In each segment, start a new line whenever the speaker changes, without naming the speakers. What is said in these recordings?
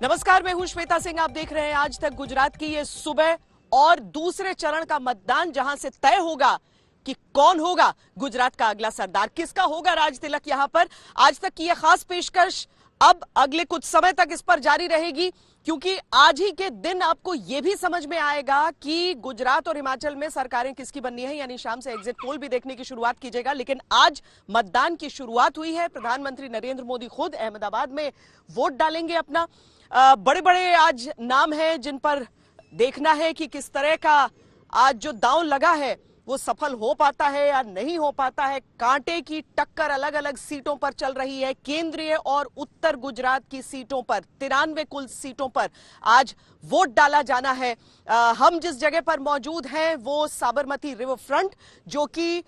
नमस्कार, मैं हूं श्वेता सिंह। आप देख रहे हैं आज तक गुजरात की ये सुबह और दूसरे चरण का मतदान, जहां से तय होगा कि कौन होगा गुजरात का अगला सरदार, किसका होगा राज तिलक। यहां पर आज तक की यह खास पेशकश अब अगले कुछ समय तक इस पर जारी रहेगी, क्योंकि आज ही के दिन आपको यह भी समझ में आएगा कि गुजरात और हिमाचल में सरकारें किसकी बननी है। यानी शाम से एग्जिट पोल भी देखने की शुरुआत कीजिएगा, लेकिन आज मतदान की शुरुआत हुई है। प्रधानमंत्री नरेंद्र मोदी खुद अहमदाबाद में वोट डालेंगे अपना। बड़े बड़े आज नाम हैं जिन पर देखना है कि किस तरह का आज जो दांव लगा है वो सफल हो पाता है या नहीं हो पाता है। कांटे की टक्कर अलग अलग सीटों पर चल रही है। केंद्रीय और उत्तर गुजरात की सीटों पर 93 कुल सीटों पर आज वोट डाला जाना है। हम जिस जगह पर मौजूद हैं वो साबरमती रिवर फ्रंट, जो कि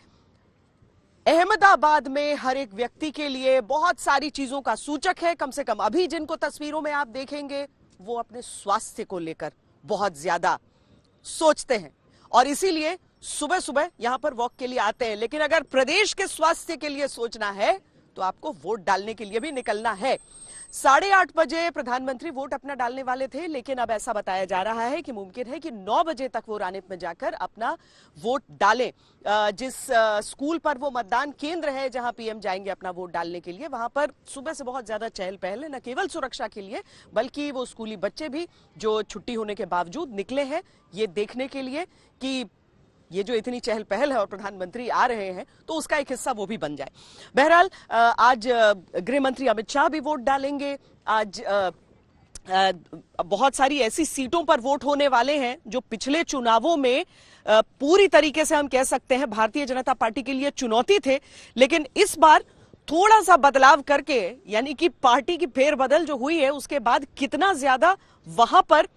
अहमदाबाद में हर एक व्यक्ति के लिए बहुत सारी चीजों का सूचक है। कम से कम अभी जिनको तस्वीरों में आप देखेंगे वो अपने स्वास्थ्य को लेकर बहुत ज्यादा सोचते हैं और इसीलिए सुबह सुबह यहां पर वॉक के लिए आते हैं। लेकिन अगर प्रदेश के स्वास्थ्य के लिए सोचना है तो आपको वोट डालने के लिए भी निकलना है। 8:30 बजे प्रधानमंत्री वोट अपना डालने वाले थे, लेकिन अब ऐसा बताया जा रहा है कि मुमकिन है कि 9 बजे तक वो रानीप में जाकर अपना वोट डालें। जिस स्कूल पर वो मतदान केंद्र है जहां पीएम जाएंगे अपना वोट डालने के लिए, वहां पर सुबह से बहुत ज्यादा चहल पहल है। न केवल सुरक्षा के लिए बल्कि वो स्कूली बच्चे भी जो छुट्टी होने के बावजूद निकले हैं ये देखने के लिए कि ये जो इतनी चहल पहल है और प्रधानमंत्री आ रहे हैं तो उसका एक हिस्सा वो भी बन जाए। बहरहाल आज गृह मंत्री अमित शाह भी वोट डालेंगे। आज बहुत सारी ऐसी सीटों पर वोट होने वाले हैं जो पिछले चुनावों में पूरी तरीके से हम कह सकते हैं भारतीय जनता पार्टी के लिए चुनौती थे, लेकिन इस बार थोड़ा सा बदलाव करके, यानी कि पार्टी की फेरबदल जो हुई है उसके बाद कितना ज्यादा वहां पर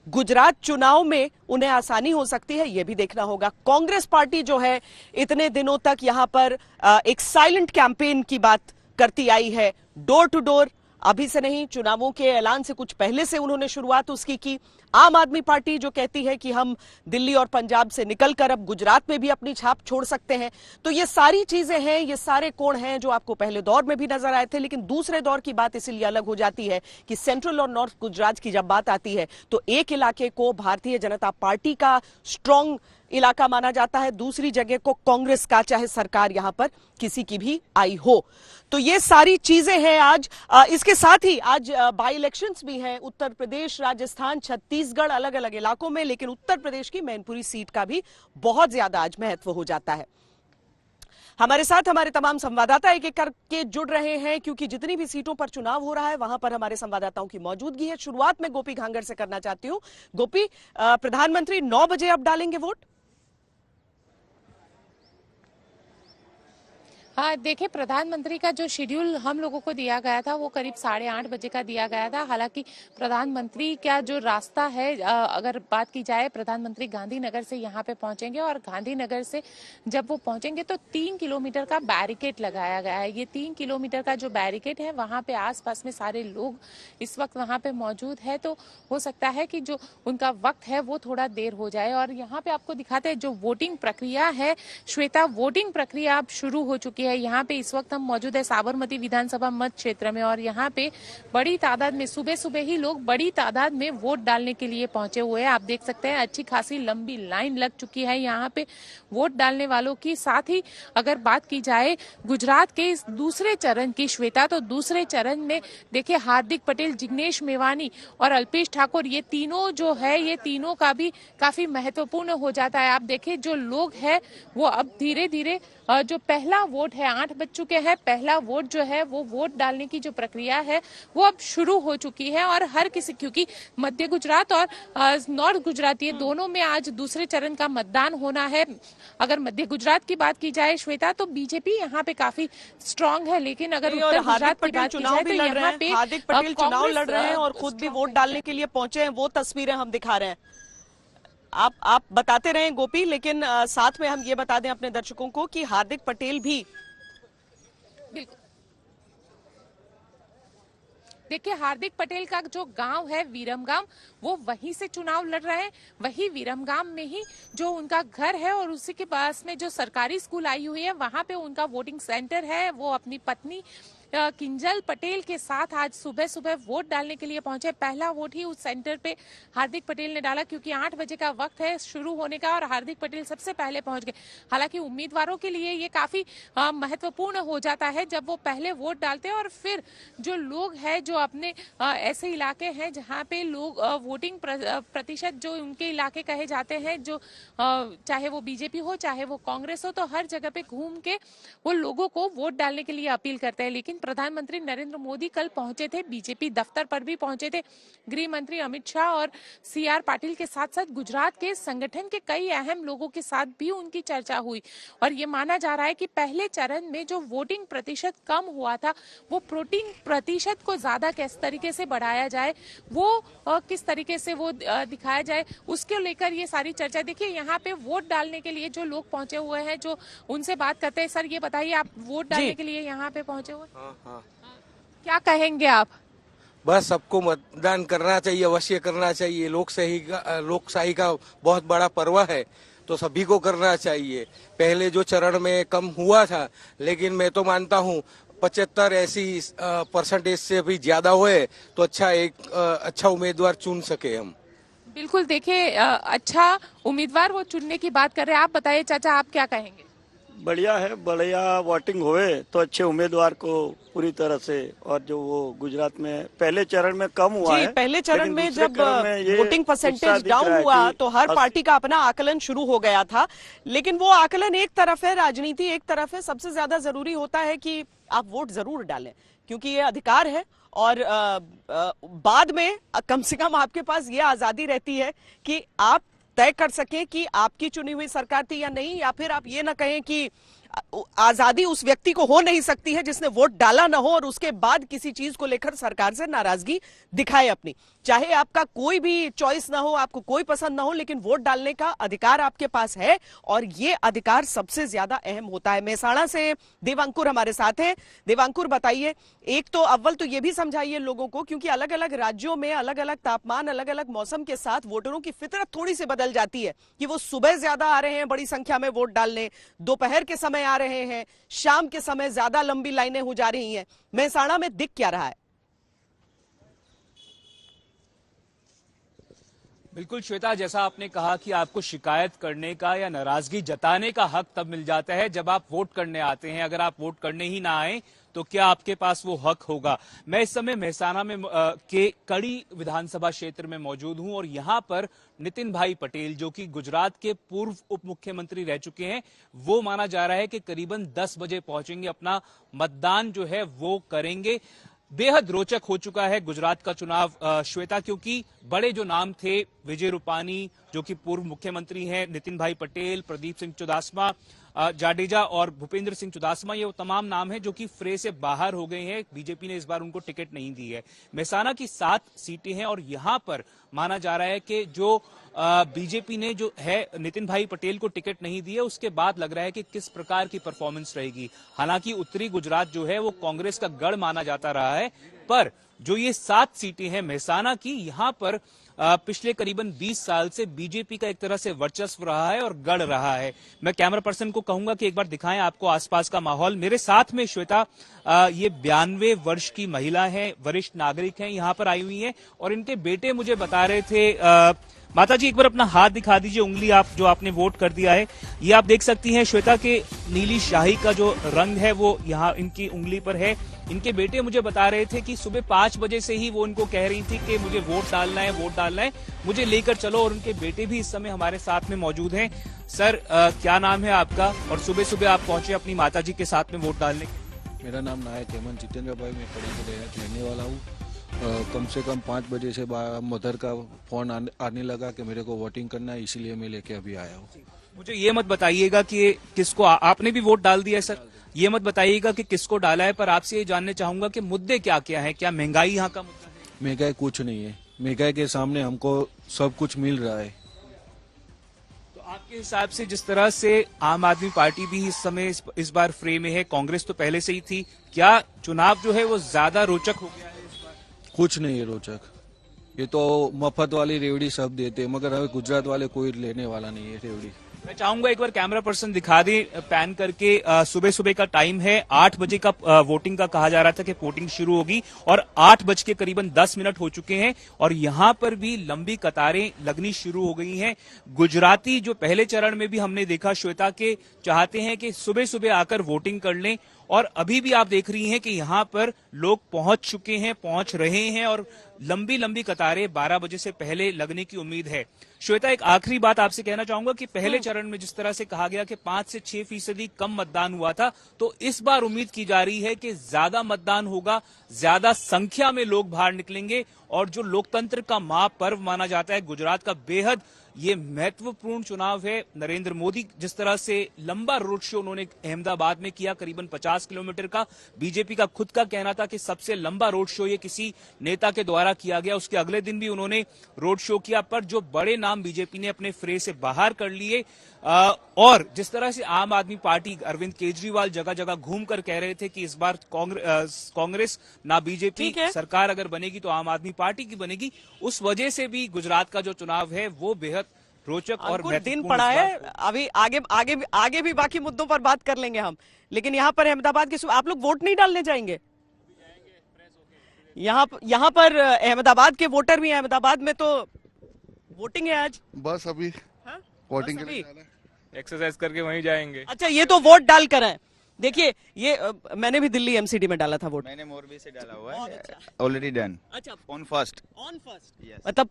गुजरात चुनाव में उन्हें आसानी हो सकती है यह भी देखना होगा। कांग्रेस पार्टी जो है इतने दिनों तक यहां पर एक साइलेंट कैंपेन की बात करती आई है, डोर टू डोर। अभी से नहीं, चुनावों के ऐलान से कुछ पहले से उन्होंने शुरुआत उसकी की। आम आदमी पार्टी जो कहती है कि हम दिल्ली और पंजाब से निकलकर अब गुजरात में भी अपनी छाप छोड़ सकते हैं। तो ये सारी चीजें हैं, ये सारे कोण हैं जो आपको पहले दौर में भी नजर आए थे, लेकिन दूसरे दौर की बात इसलिए अलग हो जाती है कि सेंट्रल और नॉर्थ गुजरात की जब बात आती है तो एक इलाके को भारतीय जनता पार्टी का स्ट्रॉन्ग इलाका माना जाता है, दूसरी जगह को कांग्रेस का, चाहे सरकार यहां पर किसी की भी आई हो। तो ये सारी चीजें हैं आज। इसके साथ ही आज बाई इलेक्शंस भी हैं उत्तर प्रदेश, राजस्थान, छत्तीसगढ़, अलग अलग इलाकों में, लेकिन उत्तर प्रदेश की मैनपुरी सीट का भी बहुत ज्यादा आज महत्व हो जाता है। हमारे साथ हमारे तमाम संवाददाता एक एक करके जुड़ रहे हैं, क्योंकि जितनी भी सीटों पर चुनाव हो रहा है वहां पर हमारे संवाददाताओं की मौजूदगी है। शुरुआत में गोपी घांगर से करना चाहती हूं। गोपी, प्रधानमंत्री 9 बजे अब डालेंगे वोट?
हाँ, देखिए, प्रधानमंत्री का जो शेड्यूल हम लोगों को दिया गया था वो करीब 8:30 बजे का दिया गया था। हालांकि प्रधानमंत्री का जो रास्ता है, अगर बात की जाए, प्रधानमंत्री गांधीनगर से यहाँ पे पहुंचेंगे और गांधीनगर से जब वो पहुंचेंगे तो 3 किलोमीटर का बैरिकेड लगाया गया है। ये 3 किलोमीटर का जो बैरिकेड है वहाँ पे आसपास में सारे लोग इस वक्त वहाँ पे मौजूद है, तो हो सकता है कि जो उनका वक्त है वो थोड़ा देर हो जाए। और यहाँ पे आपको दिखाते हैं जो वोटिंग प्रक्रिया है, श्वेता, वोटिंग प्रक्रिया अब शुरू हो चुकी है। यहाँ पे इस वक्त हम मौजूद है साबरमती विधानसभा मत क्षेत्र में और यहाँ पे बड़ी तादाद में सुबह सुबह ही लोग बड़ी तादाद में वोट डालने के लिए पहुंचे हुए हैं। आप देख सकते हैं अच्छी खासी लंबी लाइन लग चुकी है यहाँ पे वोट डालने वालों की। साथ ही अगर बात की जाए गुजरात के इस दूसरे चरण की, श्वेता, तो दूसरे चरण में देखिए हार्दिक पटेल, जिग्नेश मेवानी और अल्पेश ठाकुर, ये तीनों जो है ये तीनों का भी काफी महत्वपूर्ण हो जाता है। आप देखिए जो लोग हैं वो अब धीरे धीरे जो पहला वोट है 8 बज चुके हैं, पहला वोट जो है वो वोट डालने की जो प्रक्रिया है वो अब शुरू हो चुकी है। और हर किसी, क्योंकि मध्य गुजरात और नॉर्थ गुजरात ये दोनों में आज दूसरे चरण का मतदान होना है। अगर मध्य गुजरात की बात की जाए श्वेता तो बीजेपी यहाँ पे काफी स्ट्रांग है, लेकिन अगर उत्तर गुजरात की बात की जाए तो यहाँ पे
हार्दिक पटेल चुनाव लड़ रहे हैं और खुद भी वोट डालने के लिए पहुंचे हैं, वो तस्वीरें हम दिखा रहे हैं। आप बताते रहें गोपी, लेकिन साथ में हम ये बता दें अपने दर्शकों को कि हार्दिक पटेल भी,
बिल्कुल, देखिए हार्दिक पटेल का जो गांव है विरमगाम, वो वहीं से चुनाव लड़ रहे हैं। वही विरमगाम में ही जो उनका घर है और उसी के पास में जो सरकारी स्कूल आई हुई है वहां पे उनका वोटिंग सेंटर है। वो अपनी पत्नी किंजल पटेल के साथ आज सुबह सुबह वोट डालने के लिए पहुंचे। पहला वोट ही उस सेंटर पे हार्दिक पटेल ने डाला, क्योंकि 8 बजे का वक्त है शुरू होने का और हार्दिक पटेल सबसे पहले पहुंच गए। हालांकि उम्मीदवारों के लिए ये काफी महत्वपूर्ण हो जाता है जब वो पहले वोट डालते हैं, और फिर जो लोग हैं जो अपने ऐसे इलाके हैं जहां पे लोग वोटिंग प्रतिशत जो उनके इलाके कहे जाते हैं, जो चाहे वो बीजेपी हो चाहे वो कांग्रेस हो, तो हर जगह पे घूम के वो लोगों को वोट डालने के लिए अपील करते हैं। लेकिन प्रधानमंत्री नरेंद्र मोदी कल पहुंचे थे, बीजेपी दफ्तर पर भी पहुंचे थे। गृह मंत्री अमित शाह और CR पाटिल के साथ साथ गुजरात के संगठन के कई अहम लोगों के साथ भी उनकी चर्चा हुई, और ये माना जा रहा है कि पहले चरण में जो वोटिंग प्रतिशत कम हुआ था, वो वोटिंग प्रतिशत को ज्यादा किस तरीके से बढ़ाया जाए, वो किस तरीके से वो दिखाया जाए, उसके लेकर ये सारी चर्चा। देखिए यहाँ पे वोट डालने के लिए जो लोग पहुंचे हुए हैं, जो उनसे बात करते हैं। सर ये बताइए, आप वोट डालने के लिए यहाँ पे पहुंचे हुए,
हाँ।
क्या कहेंगे आप?
बस सबको मतदान करना चाहिए, अवश्य करना चाहिए। लोकशाही का बहुत बड़ा पर्व है, तो सभी को करना चाहिए। पहले जो चरण में कम हुआ था, लेकिन मैं तो मानता हूँ 75-80% से भी ज्यादा हुए तो अच्छा उम्मीदवार चुन सके हम।
बिल्कुल, देखिए अच्छा उम्मीदवार वो चुनने की बात कर रहे हैं। आप बताइए चाचा, आप क्या कहेंगे?
बढ़िया है, बढ़िया वोटिंग होए तो अच्छे उम्मीदवार को पूरी तरह से। और जो वो गुजरात में पहले चरण में कम हुआ है,
पहले चरण में जब
ये
वोटिंग परसेंटेज डाउन हुआ तो हर पार्टी का अपना आकलन शुरू हो गया था। लेकिन वो आकलन एक तरफ है, राजनीति एक तरफ है। सबसे ज्यादा जरूरी होता है कि आप वोट जरूर डालें, क्योंकि ये अधिकार है। और बाद में कम से कम आपके पास ये आजादी रहती है कि आप तय कर सकें कि आपकी चुनी हुई सरकार थी या नहीं, या फिर आप ये ना कहें कि आजादी उस व्यक्ति को हो नहीं सकती है जिसने वोट डाला ना हो और उसके बाद किसी चीज को लेकर सरकार से नाराजगी दिखाए अपनी। चाहे आपका कोई भी चॉइस ना हो, आपको कोई पसंद ना हो, लेकिन वोट डालने का अधिकार आपके पास है, और ये अधिकार सबसे ज्यादा अहम होता है। मेहसाणा से देवांकुर हमारे साथ हैं। देवांकुर बताइए, एक तो अव्वल तो ये भी समझाइए लोगों को, क्योंकि अलग अलग राज्यों में अलग अलग तापमान, अलग अलग मौसम के साथ वोटरों की फितरत थोड़ी सी बदल जाती है कि वो सुबह ज्यादा आ रहे हैं बड़ी संख्या में वोट डालने, दोपहर के समय आ रहे हैं, शाम के समय ज्यादा लंबी लाइनें हो जा रही हैं। मेहसाणा में दिख क्या रहा है?
बिल्कुल श्वेता, जैसा आपने कहा कि आपको शिकायत करने का या नाराजगी जताने का हक तब मिल जाता है जब आप वोट करने आते हैं। अगर आप वोट करने ही ना आए तो क्या आपके पास वो हक होगा? मैं इस समय मेहसाणा में के कड़ी विधानसभा क्षेत्र में मौजूद हूं, और यहां पर नितिन भाई पटेल, जो कि गुजरात के पूर्व उप मुख्यमंत्री रह चुके हैं, वो माना जा रहा है कि करीबन 10 बजे पहुंचेंगे, अपना मतदान जो है वो करेंगे। बेहद रोचक हो चुका है गुजरात का चुनाव श्वेता, क्योंकि बड़े जो नाम थे, विजय रूपानी जो कि पूर्व मुख्यमंत्री हैं, नितिन भाई पटेल, प्रदीप सिंह चुडासमा, जाडेजा और भूपेंद्र सिंह चुडासमा, ये वो तमाम नाम हैं जो कि फ्रे से बाहर हो गए हैं। बीजेपी ने इस बार उनको टिकट नहीं दी है। मेहसाणा की 7 सीटें हैं, और यहां पर माना जा रहा है कि जो बीजेपी ने जो है नितिन भाई पटेल को टिकट नहीं दी है, उसके बाद लग रहा है कि किस प्रकार की परफॉर्मेंस रहेगी। हालांकि उत्तरी गुजरात जो है वो कांग्रेस का गढ़ माना जाता रहा है, पर जो ये 7 सीटें हैं मेहसाणा की, यहां पर पिछले करीबन 20 साल से बीजेपी का एक तरह से वर्चस्व रहा है और गढ़ रहा है। मैं कैमरा पर्सन को कहूंगा कि एक बार दिखाएं आपको आसपास का माहौल। मेरे साथ में श्वेता ये 92 वर्ष की महिला है, वरिष्ठ नागरिक हैं, यहाँ पर आई हुई हैं, और इनके बेटे मुझे बता रहे थे। माता जी, एक बार अपना हाथ दिखा दीजिए, उंगली आप जो आपने वोट कर दिया है। ये आप देख सकती हैं श्वेता के नीली शाही का जो रंग है वो यहाँ इनकी उंगली पर है। इनके बेटे मुझे बता रहे थे कि सुबह 5 बजे से ही वो इनको कह रही थी कि मुझे वोट डालना है, वोट डालना है, मुझे लेकर चलो। और उनके बेटे भी इस समय हमारे साथ में मौजूद हैं। सर क्या नाम है आपका, और सुबह सुबह आप पहुंचे अपनी माता जी के साथ में वोट डालने?
मेरा नाम नायक हेमंत जितेंद्र भाई, मैं कड़ी के रहने वाला हूँ। कम से कम 5 बजे से मदर का फोन आने लगा कि मेरे को वोटिंग करना है, इसीलिए मैं लेके अभी आया हूँ।
मुझे ये मत बताइएगा कि किसको, आपने भी वोट डाल दिया है सर, ये मत बताइएगा कि किसको डाला है, पर आपसे ये जानना चाहूंगा कि मुद्दे क्या क्या है? क्या महंगाई यहाँ का मुद्दा है?
महंगाई कुछ नहीं है, महंगाई के सामने हमको सब कुछ मिल रहा है।
तो आपके हिसाब से जिस तरह से आम आदमी पार्टी भी इस समय इस बार फ्रे में है, कांग्रेस तो पहले से ही थी, क्या चुनाव जो है वो ज्यादा रोचक हो गया है इस बार?
कुछ नहीं है रोचक, ये तो मफत वाली रेवड़ी सब देते हैं, मगर हमें गुजरात वाले कोई लेने वाला नहीं है रेवड़ी।
मैं चाहूंगा एक बार कैमरा पर्सन दिखा दे पैन करके। सुबह सुबह का टाइम है, 8 बजे का वोटिंग का कहा जा रहा था कि वोटिंग शुरू होगी और 8 बज के करीबन 10 मिनट हो चुके हैं और यहां पर भी लंबी कतारें लगनी शुरू हो गई हैं। गुजराती जो पहले चरण में भी हमने देखा श्वेता के चाहते हैं कि सुबह सुबह आकर वोटिंग कर लें और अभी भी आप देख रही हैं कि यहां पर लोग पहुंच चुके हैं, पहुंच रहे हैं और लंबी लंबी कतारें 12 बजे से पहले लगने की उम्मीद है। श्वेता, एक आखिरी बात आपसे कहना चाहूंगा कि पहले चरण में जिस तरह से कहा गया कि 5 से 6% कम मतदान हुआ था, तो इस बार उम्मीद की जा रही है कि ज्यादा मतदान होगा, ज्यादा संख्या में लोग बाहर निकलेंगे और जो लोकतंत्र का महापर्व माना जाता है गुजरात का, बेहद ये महत्वपूर्ण चुनाव है। नरेंद्र मोदी जिस तरह से लंबा रोड शो उन्होंने अहमदाबाद में किया, करीबन 50 किलोमीटर का, बीजेपी का खुद का कहना था कि सबसे लंबा रोड शो ये किसी नेता के द्वारा किया गया। उसके अगले दिन भी उन्होंने रोड शो किया, पर जो बड़े नाम बीजेपी ने अपने फ्रे से बाहर कर लिए और जिस तरह से आम आदमी पार्टी, अरविंद केजरीवाल जगह जगह घूमकर कह रहे थे कि इस बार कांग्रेस ना बीजेपी सरकार अगर बनेगी तो आम आदमी पार्टी की बनेगी, उस वजह से भी गुजरात का जो चुनाव है वो बेहद रोचक और महत्वपूर्ण
दिन पड़ा है। अभी आगे भी बाकी मुद्दों पर बात कर लेंगे हम, लेकिन यहाँ पर अहमदाबाद के आप लोग वोट नहीं डालने जाएंगे? यहाँ पर अहमदाबाद के वोटर भी, अहमदाबाद में तो वोटिंग है आज।
बस अभी वोटिंग के लिए जाना है।
एक्सरसाइज करके वहीं जाएंगे।
अच्छा, ये तो वोट डाल कर है। देखिए ये मैंने भी दिल्ली एमसीडी में डाला था वोट।
मैंने मोरबी से डाला हुआ है, ऑलरेडी डन।
अच्छा,
ऑन फर्स्ट
yes. मतलब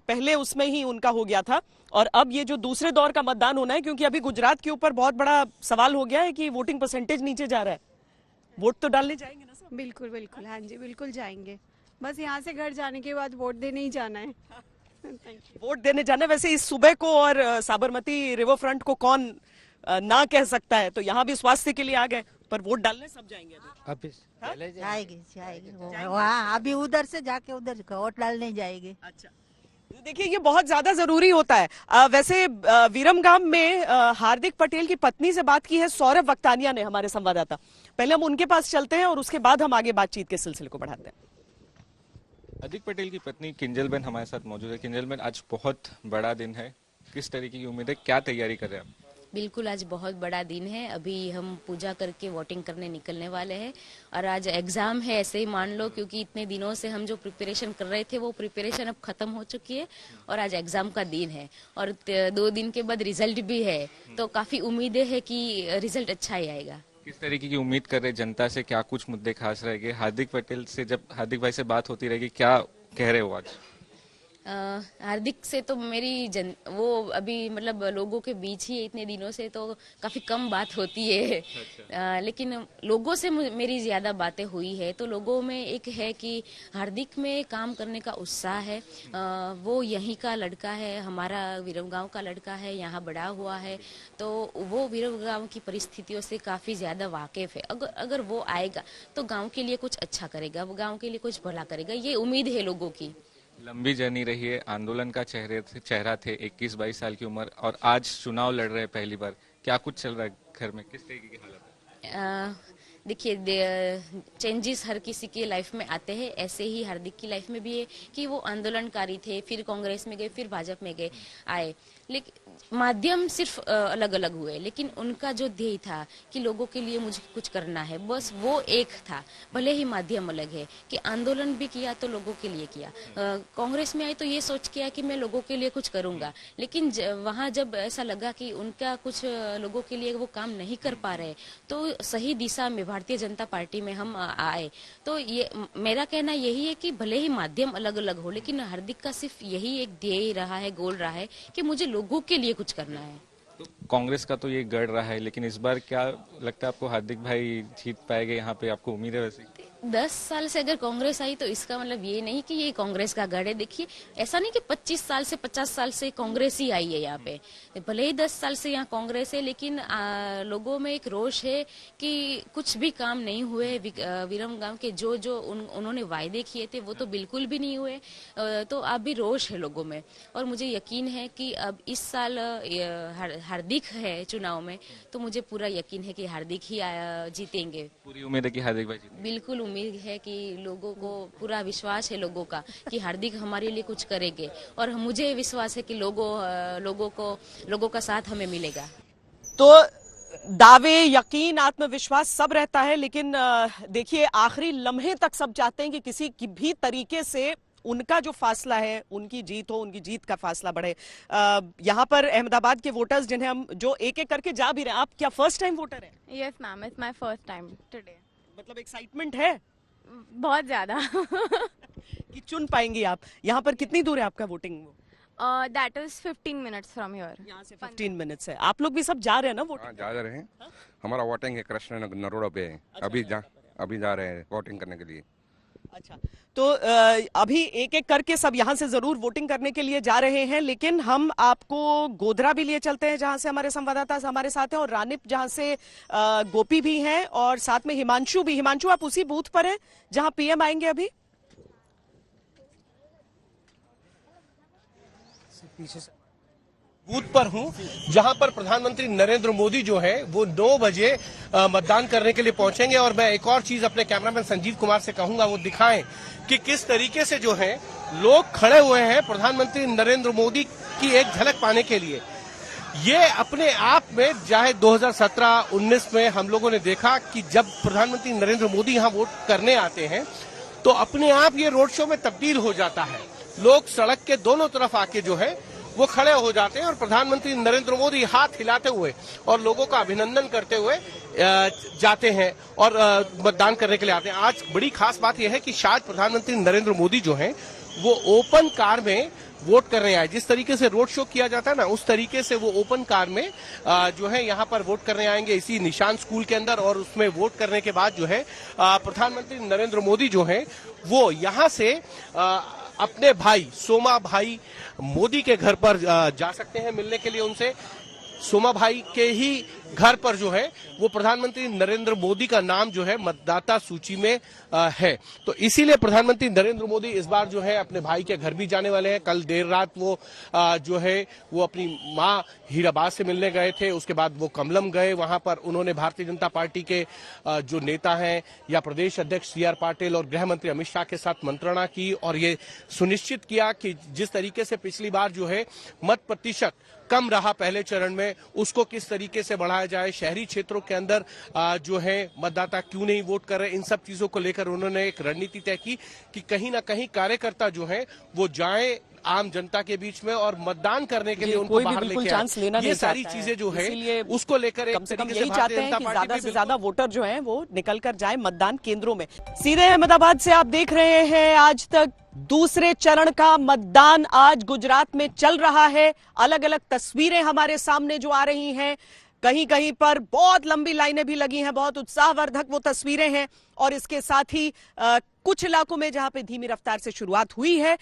पहले उसमें ही उनका हो गया था और अब ये जो दूसरे दौर का मतदान होना है, क्योंकि अभी गुजरात के ऊपर बहुत बड़ा सवाल हो गया है कि वोटिंग परसेंटेज नीचे जा रहा है। वोट तो डालने जाएंगे ना सब?
बिल्कुल बिल्कुल, हाँ जी बिल्कुल जाएंगे। बस यहाँ से घर जाने के बाद वोट देने ही जाना है।
वोट देने जाना। वैसे इस सुबह को और साबरमती रिवर फ्रंट को कौन ना कह सकता है, तो यहाँ भी स्वास्थ्य के लिए आ गए, पर वोट डालने सब जाएंगे अभी।
जाएगी वहाँ अभी उधर से जाके उधर वोट डालने जाएगी।
अच्छा, देखिए ये बहुत ज्यादा जरूरी होता है। वैसे विरमगाम में हार्दिक पटेल की पत्नी से बात की है सौरभ वक्तानिया ने, हमारे संवाददाता। पहले हम उनके पास चलते हैं और उसके बाद हम आगे बातचीत के सिलसिले को बढ़ाते हैं।
हार्दिक पटेल की पत्नी किंजलबेन हमारे साथ मौजूद है। किंजलबेन, आज बहुत बड़ा दिन है, किस तरीके की उम्मीद है, क्या तैयारी कर रहे हैं आप?
बिल्कुल, आज बहुत बड़ा दिन है। अभी हम पूजा करके वोटिंग करने निकलने वाले हैं और आज एग्जाम है, ऐसे ही मान लो, क्योंकि इतने दिनों से हम जो प्रिपरेशन कर रहे थे वो प्रिपरेशन अब खत्म हो चुकी है और आज एग्जाम का दिन है और 2 दिन के बाद रिजल्ट भी है, तो काफी उम्मीदें है कि रिजल्ट अच्छा ही आएगा।
किस तरीके की उम्मीद कर रहे जनता से, क्या कुछ मुद्दे खास रहेंगे? हार्दिक पटेल से जब हार्दिक भाई से बात होती रहेगी, क्या कह रहे हो आज?
हार्दिक से तो मेरी वो अभी मतलब लोगों के बीच ही इतने दिनों से तो काफी कम बात होती है। अच्छा। लेकिन लोगों से मेरी ज्यादा बातें हुई है, तो लोगों में एक है कि हार्दिक में काम करने का उत्साह है। वो यहीं का लड़का है, हमारा विरमगांव का लड़का है, यहाँ बड़ा हुआ है, तो वो विरमगांव की परिस्थितियों से काफी ज्यादा वाकिफ है। अगर वो आएगा तो गाँव के लिए कुछ अच्छा करेगा, वो गाँव के लिए कुछ भला करेगा, ये उम्मीद है लोगों की।
लंबी जर्नी रही है, आंदोलन का चेहरा थे, 21-22 साल की उम्र, और आज चुनाव लड़ रहे हैं पहली बार। क्या कुछ चल रहा है घर में, किस तरीके की हालत है?
देखिए, चेंजेस हर किसी की लाइफ में आते हैं, ऐसे ही हार्दिक की लाइफ में भी है कि वो आंदोलनकारी थे, फिर कांग्रेस में गए, फिर भाजपा में गए आए, लेकिन माध्यम सिर्फ अलग अलग हुए, लेकिन उनका जो ध्येय था कि लोगों के लिए मुझे कुछ करना है, बस वो एक था। भले ही माध्यम अलग है कि आंदोलन भी किया तो लोगों के लिए किया, कांग्रेस में आए तो ये सोच किया कि मैं लोगों के लिए कुछ करूंगा, लेकिन वहां जब ऐसा लगा कि उनका कुछ लोगों के लिए वो काम नहीं कर पा रहे, तो सही दिशा में भारतीय जनता पार्टी में हम आए। तो ये मेरा कहना यही है कि भले ही माध्यम अलग अलग हो, लेकिन हार्दिक का सिर्फ यही एक ध्येय रहा है, गोल रहा है कि मुझे लोगों के लिए कुछ करना है।
तो कांग्रेस का तो ये गढ़ रहा है, लेकिन इस बार क्या लगता है आपको, हार्दिक भाई जीत पाएंगे यहाँ पे? आपको उम्मीद है वैसे?
10 साल से अगर कांग्रेस आई तो इसका मतलब ये नहीं कि ये कांग्रेस का गढ़ है। देखिए, ऐसा नहीं कि 25 साल से 50 साल से कांग्रेस ही आई है यहाँ पे, भले ही 10 साल से यहाँ कांग्रेस है, लेकिन लोगों में एक रोष है कि कुछ भी काम नहीं हुए। विरमगाम के जो उन्होंने वायदे किए थे वो तो बिल्कुल भी नहीं हुए, तो अब भी रोष है लोगों में। और मुझे यकीन है कि अब इस साल हार्दिक है चुनाव में, तो मुझे पूरा यकीन है कि हार्दिक ही जीतेंगे।
पूरी उम्मीद है कि हार्दिक भाई जीतेंगे?
बिल्कुल उम्मीद है कि लोगों को पूरा विश्वास है लोगों का कि हार्दिक हमारे लिए कुछ करेंगे, और मुझे विश्वास है कि लोगों का साथ हमें मिलेगा।
तो दावे, यकीन, आत्मविश्वास सब रहता है, लेकिन देखिए आखिरी लम्हे तक सब चाहते हैं कि किसी की भी तरीके से उनका जो फासला है, उनकी जीत हो, उनकी जीत का फासला बढ़े। यहाँ पर अहमदाबाद के वोटर्स जिन्हें हम जो एक एक करके जा भी रहे हैं, आप क्या फर्स्ट टाइम वोटर हैं?
Yes ma'am, it's my first time today.
मतलब एक्साइटमेंट है
बहुत ज्यादा
कि चुन पाएंगी आप। यहाँ पर कितनी दूर है आपका voting?
That is 15 minutes from here.
यहाँ से 15 मिनट्स है। आप लोग भी सब जा रहे हैं ना वोटिंग?
जा रहे हैं। हमारा वोटिंग है कृष्ण नरोड़ा पे है। अभी जा रहे हैं वोटिंग करने के लिए।
अच्छा, तो अभी एक एक करके सब यहाँ से जरूर वोटिंग करने के लिए जा रहे हैं, लेकिन हम आपको गोधरा भी लिए चलते हैं जहां से हमारे संवाददाता हमारे साथ हैं, और रानिप जहां से गोपी भी हैं, और साथ में हिमांशु भी। हिमांशु, आप उसी बूथ पर हैं जहां पीएम आएंगे अभी?
पीछे से बूथ पर हूं जहां पर प्रधानमंत्री नरेंद्र मोदी जो है वो 9 बजे मतदान करने के लिए पहुंचेंगे। और मैं एक और चीज अपने कैमरामैन संजीव कुमार से कहूंगा वो दिखाएं कि किस तरीके से जो है लोग खड़े हुए हैं प्रधानमंत्री नरेंद्र मोदी की एक झलक पाने के लिए। ये अपने आप में, चाहे 2017-19 में हम लोगों ने देखा कि जब प्रधानमंत्री नरेंद्र मोदी यहाँ वोट करने आते हैं तो अपने आप ये रोड शो में तब्दील हो जाता है। लोग सड़क के दोनों तरफ आके जो है वो खड़े हो जाते हैं और प्रधानमंत्री नरेंद्र मोदी हाथ हिलाते हुए और लोगों का अभिनंदन करते हुए जाते हैं और मतदान करने के लिए आते हैं। आज बड़ी खास बात यह है कि शायद प्रधानमंत्री नरेंद्र मोदी जो हैं वो ओपन कार में वोट करने आए। जिस तरीके से रोड शो किया जाता है ना, उस तरीके से वो ओपन कार में जो है यहाँ पर वोट करने आएंगे इसी निशान स्कूल के अंदर। और उसमें वोट करने के बाद जो है प्रधानमंत्री नरेंद्र मोदी जो है वो यहाँ से अपने भाई सोमा भाई मोदी के घर पर जा सकते हैं मिलने के लिए उनसे। सोमा भाई के ही घर पर जो है वो प्रधानमंत्री नरेंद्र मोदी का नाम जो है मतदाता सूची में है। तो इसीलिए प्रधानमंत्री नरेंद्र मोदी इस बार जो है अपने भाई के घर भी जाने वाले हैं। कल देर रात वो जो है वो अपनी माँ हीराबाद से मिलने गए थे, उसके बाद वो कमलम गए। वहां पर उन्होंने भारतीय जनता पार्टी के जो नेता हैं या प्रदेश अध्यक्ष CR पाटिल और गृह मंत्री अमित शाह के साथ मंत्रणा की और ये सुनिश्चित किया कि जिस तरीके से पिछली बार जो है मत प्रतिशत कम रहा पहले चरण में, उसको किस तरीके से बढ़ाया जाए। शहरी क्षेत्रों के अंदर जो है मतदाता क्यों नहीं वोट कर रहे, इन सब चीजों को लेकर उन्होंने एक रणनीति तय की कि कहीं ना कहीं कार्यकर्ता जो है वो जाए आम जनता के बीच में और मतदान करने के लिए उनको बाहर लेके आए। ये सारी चीजें जो है उसको लेकर
कम से कम यही चाहते हैं कि ज्यादा से ज्यादा वोटर जो हैं वो निकल कर जाए मतदान केंद्रों में। सीधे अहमदाबाद से आप देख रहे हैं आज तक दूसरे चरण का मतदान आज गुजरात में चल रहा है। अलग अलग तस्वीरें हमारे सामने जो आ रही हैं, कहीं कहीं पर बहुत लंबी लाइनें भी लगी हैं, बहुत उत्साहवर्धक वो तस्वीरें हैं। और इसके साथ ही कुछ इलाकों में जहां पे धीमी रफ्तार से शुरुआत हुई है,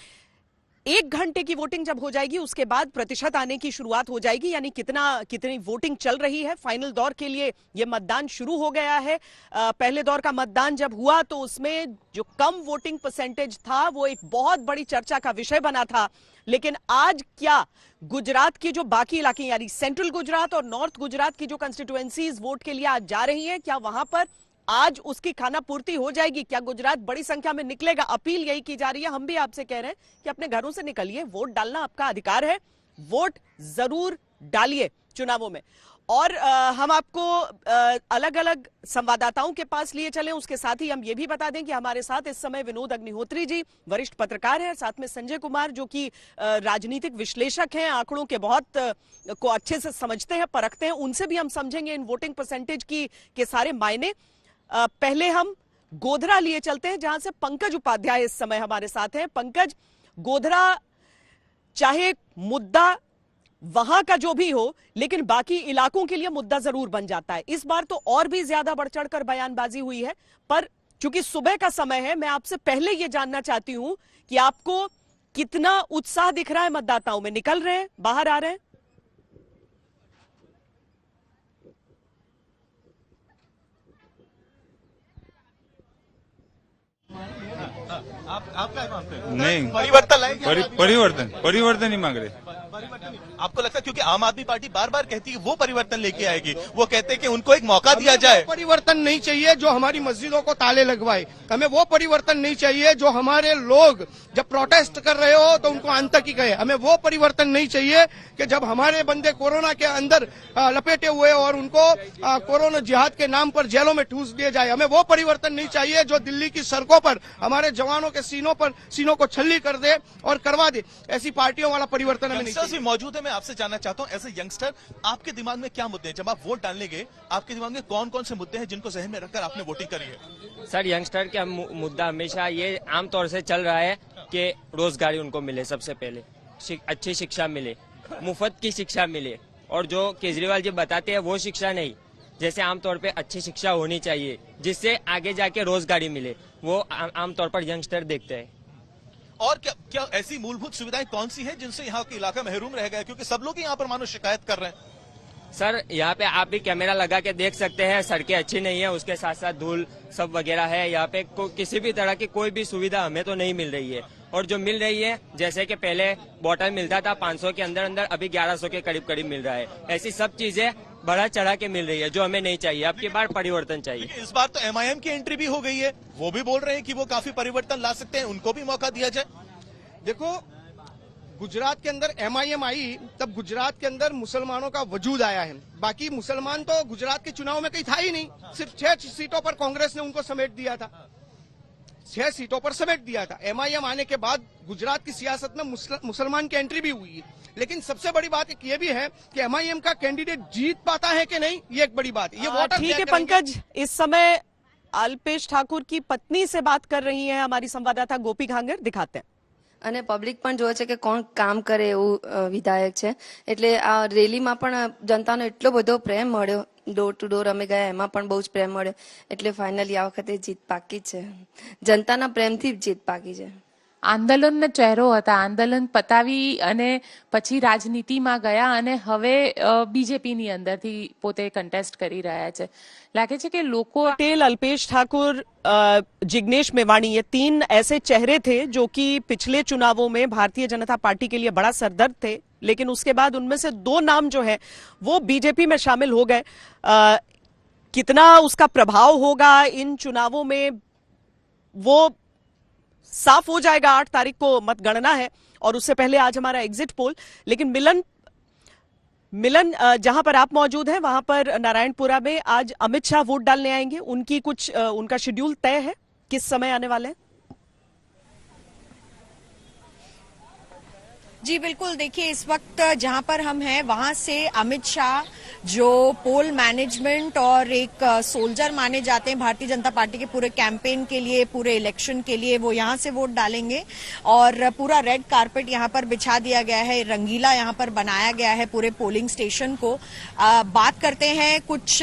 1 घंटे की वोटिंग जब हो जाएगी उसके बाद प्रतिशत आने की शुरुआत हो जाएगी, यानी कितनी वोटिंग चल रही है। फाइनल दौर के लिए ये मतदान शुरू हो गया है। पहले दौर का मतदान जब हुआ तो उसमें जो कम वोटिंग परसेंटेज था वो एक बहुत बड़ी चर्चा का विषय बना था। लेकिन आज क्या गुजरात की जो बाकी इलाके यानी सेंट्रल गुजरात और नॉर्थ गुजरात की जो कंस्टिट्यूएंसीज वोट के लिए आज जा रही हैं, क्या वहां पर आज उसकी खाना पूर्ति हो जाएगी? क्या गुजरात बड़ी संख्या में निकलेगा? अपील यही की जा रही है। हम भी आपसे कह रहे हैं कि अपने घरों से निकलिए, वोट डालना आपका अधिकार है, वोट जरूर डालिए चुनावों में। और हम आपको अलग अलग संवाददाताओं के पास लिए चले। उसके साथ ही हम ये भी बता दें कि हमारे साथ इस समय विनोद अग्निहोत्री जी वरिष्ठ पत्रकार हैं, साथ में संजय कुमार जो कि राजनीतिक विश्लेषक हैं, आंकड़ों के बहुत को अच्छे से समझते हैं, परखते हैं। उनसे भी हम समझेंगे इन वोटिंग परसेंटेज के सारे मायने। पहले हम गोधरा लिए चलते हैं जहां से पंकज उपाध्याय इस समय हमारे साथ हैं। पंकज, गोधरा चाहे मुद्दा वहां का जो भी हो, लेकिन बाकी इलाकों के लिए मुद्दा जरूर बन जाता है। इस बार तो और भी ज्यादा बढ़ चढ़कर बयानबाजी हुई है, पर चूंकि सुबह का समय है, मैं आपसे पहले यह जानना चाहती हूं कि आपको कितना उत्साह दिख रहा है मतदाताओं में? निकल रहे हैं, बाहर आ रहे हैं?
आप क्या मांगते हैं? नहीं, परिवर्तन परिवर्तन ही मांग रहे। आपको लगता है क्योंकि आम आदमी पार्टी बार बार कहती है वो परिवर्तन लेके आएगी, वो कहते हैं कि उनको एक मौका दिया जाए।
परिवर्तन नहीं चाहिए जो हमारी मस्जिदों को ताले लगवाए, हमें वो परिवर्तन नहीं चाहिए जो हमारे लोग जब प्रोटेस्ट कर रहे हो तो उनको आतंकी कहे, हमें वो परिवर्तन नहीं चाहिए कि जब हमारे बंदे कोरोना के अंदर लपेटे हुए और उनको कोरोना जिहाद के नाम पर जेलों में ठूस दिए जाए, हमें वो परिवर्तन नहीं चाहिए जो दिल्ली की सड़कों पर हमारे जवानों के सीनों को छल्ली कर दे और करवा दे। ऐसी पार्टियों वाला परिवर्तन हमें नहीं चाहिए।
मौजूद है, मैं आपसे जानना चाहता हूं एज ए यंगस्टर आपके दिमाग में क्या मुद्दे हैं? जब आप वोट डालने गए आपके दिमाग में कौन कौन से मुद्दे हैं जिनको जहन में रखकर आपने वोटिंग करी है?
सर, यंगस्टर का मुद्दा हमेशा ये आमतौर से चल रहा है कि रोजगारी उनको मिले, सबसे पहले अच्छी शिक्षा मिले, मुफ्त की शिक्षा मिले, और जो केजरीवाल जी बताते हैं वो शिक्षा नहीं, जैसे आमतौर पे अच्छी शिक्षा होनी चाहिए जिससे आगे जाके रोजगारी मिले, वो आमतौर पर यंगस्टर देखते हैं।
और क्या ऐसी मूलभूत सुविधाएं कौन सी हैं जिनसे यहाँ का इलाका महरूम रह गया? क्योंकि सब लोग यहाँ पर मानो शिकायत कर रहे हैं।
सर, यहाँ पे आप भी कैमरा लगा के देख सकते हैं, सड़कें अच्छी नहीं है, उसके साथ साथ धूल सब वगैरह है। यहाँ पे किसी भी तरह की कोई भी सुविधा हमें तो नहीं मिल रही है, और जो मिल रही है जैसे कि पहले बॉटल मिलता था 500 के अंदर अंदर, अभी 1100 के करीब करीब मिल रहा है। ऐसी सब चीजें बढ़ा चढ़ा के मिल रही है जो हमें नहीं चाहिए। अब की बार परिवर्तन चाहिए।
इस बार तो MIM की एंट्री भी हो गई है, वो भी बोल रहे हैं कि वो काफी परिवर्तन ला सकते हैं, उनको भी मौका दिया जाए।
देखो, गुजरात के अंदर MIM आई तब गुजरात के अंदर मुसलमानों का वजूद आया है, बाकी मुसलमान तो गुजरात के चुनाव में कहीं था ही नहीं। सिर्फ 6 सीटों पर कांग्रेस ने उनको समेट दिया था, 6 सीटों पर समेट दिया था। MIM आने के बाद गुजरात की सियासत में मुसलमान की एंट्री भी हुई है, लेकिन सबसे बड़ी बात एक ये भी है कि MIM का कैंडिडेट जीत पाता है कि नहीं, ये एक बड़ी बात है। ये वोटर
ठीक है पंकज, इस समय अल्पेश ठाकुर की पत्नी से बात कर रही है हमारी संवाददाता गोपी घांगर, दिखाते हैं।
અને પબ્લિક પણ જોવે છે કે કોણ કામ કરે એવું વિધાયક છે, એટલે આ રેલીમાં પણ જનતાનો એટલો બધો પ્રેમ મળ્યો, ડોર ટુ ડોર અમે ગયા એમાં પણ બહુ જ પ્રેમ મળ્યો, એટલે ફાઇનલી આ વખતે જીત પાકી છે, જનતાના પ્રેમથી જીત પાકી છે।
આંદોલનનો ચહેરો હતા, આંદોલન પતાવી અને પછી રાજનીતિમાં ગયા અને હવે બીજેપીની અંદરથી પોતે કન્ટેસ્ટ કરી રહ્યા છે। લાગે છે કે લોકો
पटेल, अल्पेश ठाकुर, जिग्नेश मेवाणी, ये 3 ऐसे चेहरे थे जो कि पिछले चुनावों में भारतीय जनता पार्टी के लिए बड़ा सरदर्द थे, लेकिन उसके बाद उनमें से 2 नाम जो है वो बीजेपी में शामिल हो गए। कितना उसका प्रभाव होगा इन चुनावों में वो साफ हो जाएगा। 8 तारीख को मतगणना है और उससे पहले आज हमारा एग्जिट पोल। लेकिन मिलन जहां पर आप मौजूद हैं वहां पर नारायणपुरा में आज अमित शाह वोट डालने आएंगे, उनका शेड्यूल तय है, किस समय आने वाले हैं?
जी बिल्कुल, देखिए इस वक्त जहां पर हम हैं वहां से अमित शाह जो पोल मैनेजमेंट और एक सोल्जर माने जाते हैं भारतीय जनता पार्टी के पूरे कैंपेन के लिए, पूरे इलेक्शन के लिए, वो यहां से वोट डालेंगे और पूरा रेड कारपेट यहां पर बिछा दिया गया है, रंगीला यहां पर बनाया गया है पूरे पोलिंग स्टेशन को। बात करते हैं कुछ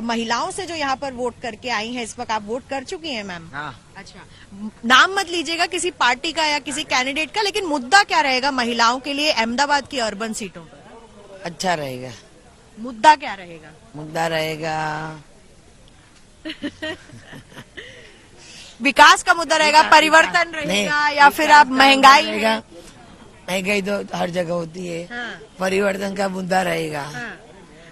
महिलाओं से जो यहां पर वोट करके आई हैं। इस वक्त आप वोट कर चुकी हैं मैम? अच्छा, नाम मत लीजिएगा किसी पार्टी का या किसी कैंडिडेट का, लेकिन मुद्दा क्या रहेगा महिलाओं के लिए अहमदाबाद की अर्बन सीटों पर?
अच्छा रहेगा।
मुद्दा क्या रहेगा?
मुद्दा रहेगा
विकास का मुद्दा रहेगा, परिवर्तन रहेगा, या फिर आप महंगाई
रहेगा? महंगाई तो हर जगह होती है। हाँ। परिवर्तन का मुद्दा रहेगा।
हाँ।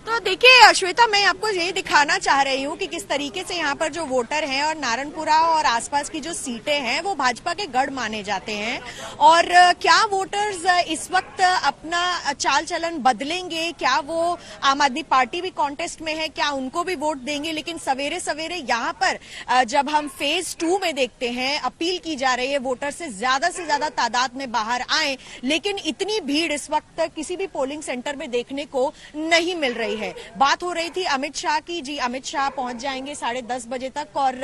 तो देखिए श्वेता, मैं आपको ये दिखाना चाह रही हूँ कि किस तरीके से यहाँ पर जो वोटर हैं और नारायणपुरा और आसपास की जो सीटें हैं वो भाजपा के गढ़ माने जाते हैं, और क्या वोटर्स इस वक्त अपना चाल चलन बदलेंगे, क्या वो आम आदमी पार्टी भी कॉन्टेस्ट में है, क्या उनको भी वोट देंगे? लेकिन सवेरे सवेरे यहाँ पर जब हम फेज 2 में देखते हैं, अपील की जा रही है वोटर से ज्यादा तादाद में बाहर आए, लेकिन इतनी भीड़ इस वक्त किसी भी पोलिंग सेंटर में देखने को नहीं मिल रही है। बात हो रही थी अमित शाह की। जी, अमित शाह पहुंच जाएंगे 10:30 बजे तक, और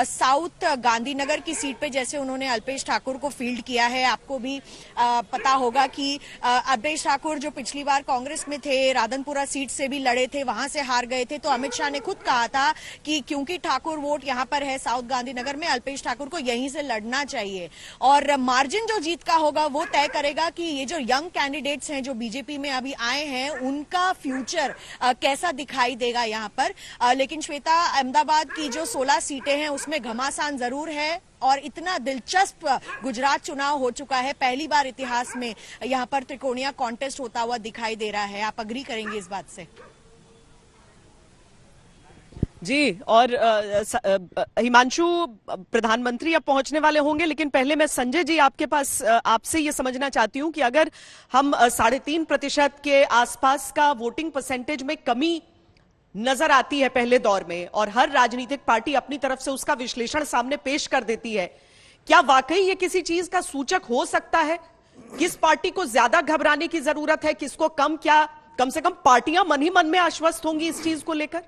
साउथ गांधीनगर की सीट पे जैसे उन्होंने अल्पेश ठाकुर को फील्ड किया है, आपको भी पता होगा कि अल्पेश ठाकुर जो पिछली बार कांग्रेस में थे, राधनपुरा सीट से भी लड़े थे, वहां से हार गए थे, तो अमित शाह ने खुद कहा था कि क्योंकि ठाकुर वोट यहां पर है साउथ गांधीनगर में, अल्पेश ठाकुर को यहीं से लड़ना चाहिए, और मार्जिन जो जीत का होगा वो तय करेगा कि ये जो यंग कैंडिडेट्स हैं जो बीजेपी में अभी आए हैं उनका फ्यूचर कैसा दिखाई देगा यहाँ पर। लेकिन श्वेता, अहमदाबाद की जो 16 सीटें हैं उसमें घमासान जरूर है और इतना दिलचस्प गुजरात चुनाव हो चुका है, पहली बार इतिहास में यहाँ पर त्रिकोणीय कॉन्टेस्ट होता हुआ दिखाई दे रहा है। आप अग्री करेंगे इस बात से?
जी, और हिमांशु, प्रधानमंत्री अब पहुंचने वाले होंगे, लेकिन पहले मैं संजय जी आपके पास आपसे ये समझना चाहती हूं कि अगर हम 3.5% के आसपास का वोटिंग परसेंटेज में कमी नजर आती है पहले दौर में और हर राजनीतिक पार्टी अपनी तरफ से उसका विश्लेषण सामने पेश कर देती है, क्या वाकई ये किसी चीज का सूचक हो सकता है? किस पार्टी को ज्यादा घबराने की जरूरत है, किसको कम? क्या कम से कम पार्टियां मन ही मन में आश्वस्त होंगी इस चीज को लेकर?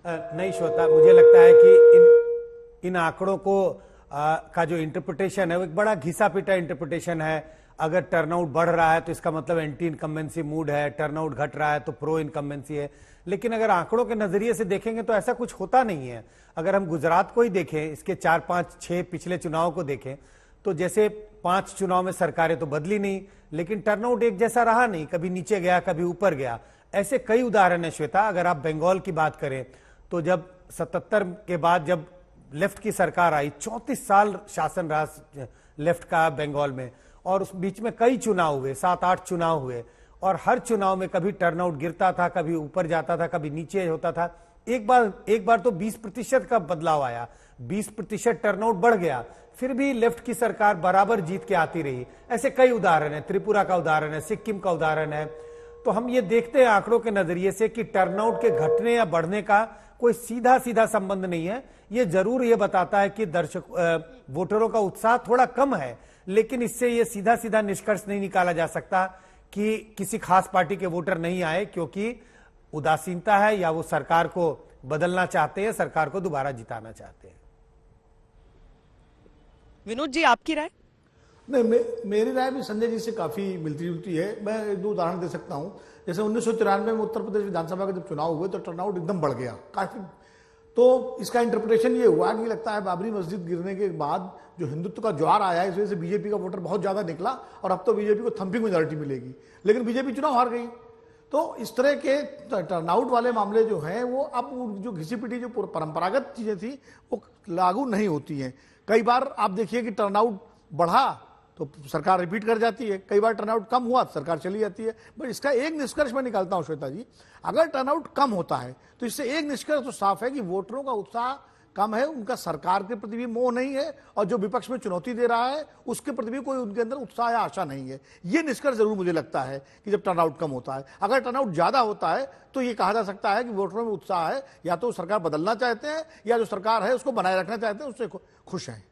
नहीं श्वेता, मुझे लगता है कि इन आंकड़ों को का जो इंटरप्रिटेशन है वो एक बड़ा घिसा पिटा इंटरप्रिटेशन है। अगर टर्नआउट बढ़ रहा है तो इसका मतलब एंटी इनकम्बेंसी मूड है, टर्नआउट घट रहा है तो प्रो इनकम्बेंसी है। लेकिन अगर आंकड़ों के नजरिए से देखेंगे तो ऐसा कुछ होता नहीं है। अगर हम गुजरात को ही देखें, इसके 4, 5, 6 पिछले चुनाव को देखें तो जैसे 5 चुनाव में सरकारें तो बदली नहीं, लेकिन टर्नआउट एक जैसा रहा नहीं, कभी नीचे गया कभी ऊपर गया। ऐसे कई उदाहरण है श्वेता। अगर आप बंगाल की बात करें तो जब 77 के बाद जब लेफ्ट की सरकार आई, 34 साल शासन रहा लेफ्ट का बंगाल में, और उस बीच में कई चुनाव हुए, 7-8 चुनाव हुए, और हर चुनाव में कभी टर्नआउट गिरता था, कभी ऊपर जाता था, कभी नीचे होता था। एक बार तो 20% का बदलाव आया, 20% टर्नआउट बढ़ गया, फिर भी लेफ्ट की सरकार बराबर जीत के आती रही। ऐसे कई उदाहरण है, त्रिपुरा का उदाहरण है, सिक्किम का उदाहरण है। तो हम ये देखते हैं आंकड़ों के नजरिए से कि टर्नआउट के घटने या बढ़ने का कोई सीधा संबंध नहीं है। ये जरूर ये बताता है कि वोटरों का उत्साह थोड़ा कम है, लेकिन इससे ये सीधा निष्कर्ष नहीं निकाला जा सकता कि किसी खास पार्टी के वोटर नहीं आए क्योंकि उदासीनता है या वो सरकार को बदलना चाहते हैं, सरकार को दोबारा जिताना चाहते हैं।
विनोद जी, आपकी राय?
नहीं, मेरी राय भी संजय जी से काफी मिलती जुलती है। मैं 2 उदाहरण दे सकता हूं। जैसे 1994 में उत्तर प्रदेश विधानसभा के जब चुनाव हुए तो टर्नआउट एकदम बढ़ गया काफी। तो इसका इंटरप्रिटेशन ये हुआ कि लगता है बाबरी मस्जिद गिरने के बाद जो हिंदुत्व का ज्वार आया है, इस वजह से बीजेपी का वोटर बहुत ज्यादा निकला और अब तो बीजेपी को थंपिंग मेजॉरिटी मिलेगी, लेकिन बीजेपी चुनाव हार गई। तो इस तरह के टर्नआउट वाले मामले जो हैं वो अब जो घिसी पिटी जो परंपरागत चीजें थी वो लागू नहीं होती हैं। कई बार आप देखिए कि टर्नआउट बढ़ा तो सरकार रिपीट कर जाती है, कई बार टर्नआउट कम हुआ तो सरकार चली जाती है। बट इसका एक निष्कर्ष मैं निकालता हूं श्वेता जी, अगर टर्नआउट कम होता है तो इससे एक निष्कर्ष तो साफ है कि वोटरों का उत्साह कम है, उनका सरकार के प्रति भी मोह नहीं है, और जो विपक्ष में चुनौती दे रहा है उसके प्रति भी कोई उनके अंदर उत्साह या आशा नहीं है। ये निष्कर्ष जरूर मुझे लगता है कि जब टर्नआउट कम होता है। अगर टर्नआउट ज्यादा होता है तो ये कहा जा सकता है कि वोटरों में उत्साह है, या तो सरकार बदलना चाहते हैं या जो सरकार है उसको बनाए रखना चाहते हैं, उससे खुश हैं।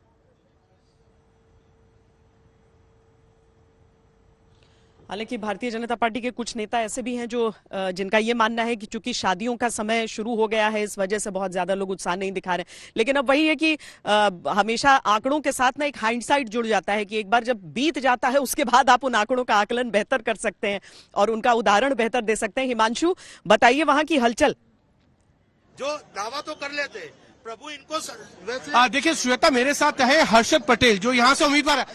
हालांकि भारतीय जनता पार्टी के कुछ नेता ऐसे भी हैं जो जिनका ये मानना है कि चूंकि शादियों का समय शुरू हो गया है इस वजह से बहुत ज्यादा लोग उत्साह नहीं दिखा रहे। लेकिन अब वही है कि हमेशा आंकड़ों के साथ ना एक हाइंडसाइट जुड़ जाता है कि एक बार जब बीत जाता है उसके बाद आप उन आंकड़ों का आकलन बेहतर कर सकते हैं और उनका उदाहरण बेहतर दे सकते हैं। हिमांशु, बताइए वहां की हलचल।
जो दावा तो कर लेते प्रभु इनको वैसे
देखिए श्वेता, मेरे साथ है हर्षद पटेल जो यहाँ से उम्मीदवार है।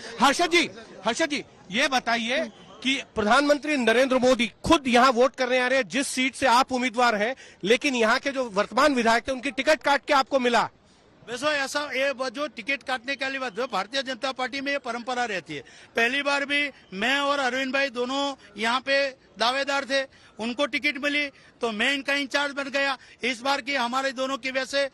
हर्षद जी ये बताइए कि प्रधानमंत्री नरेंद्र मोदी खुद यहाँ वोट करने आ रहे हैं जिस सीट से आप उम्मीदवार हैं, लेकिन यहाँ के जो वर्तमान विधायक थे उनकी टिकट काट के आपको मिला।
वैसे ऐसा ये जो टिकट काटने के लिए बात, जो भारतीय जनता पार्टी में ये परंपरा रहती है। पहली बार भी मैं और अरविंद भाई दोनों यहाँ पे दावेदार थे, उनको टिकट मिली तो मैं इनका इंचार्ज बन गया। इस बार की हमारे दोनों की वैसे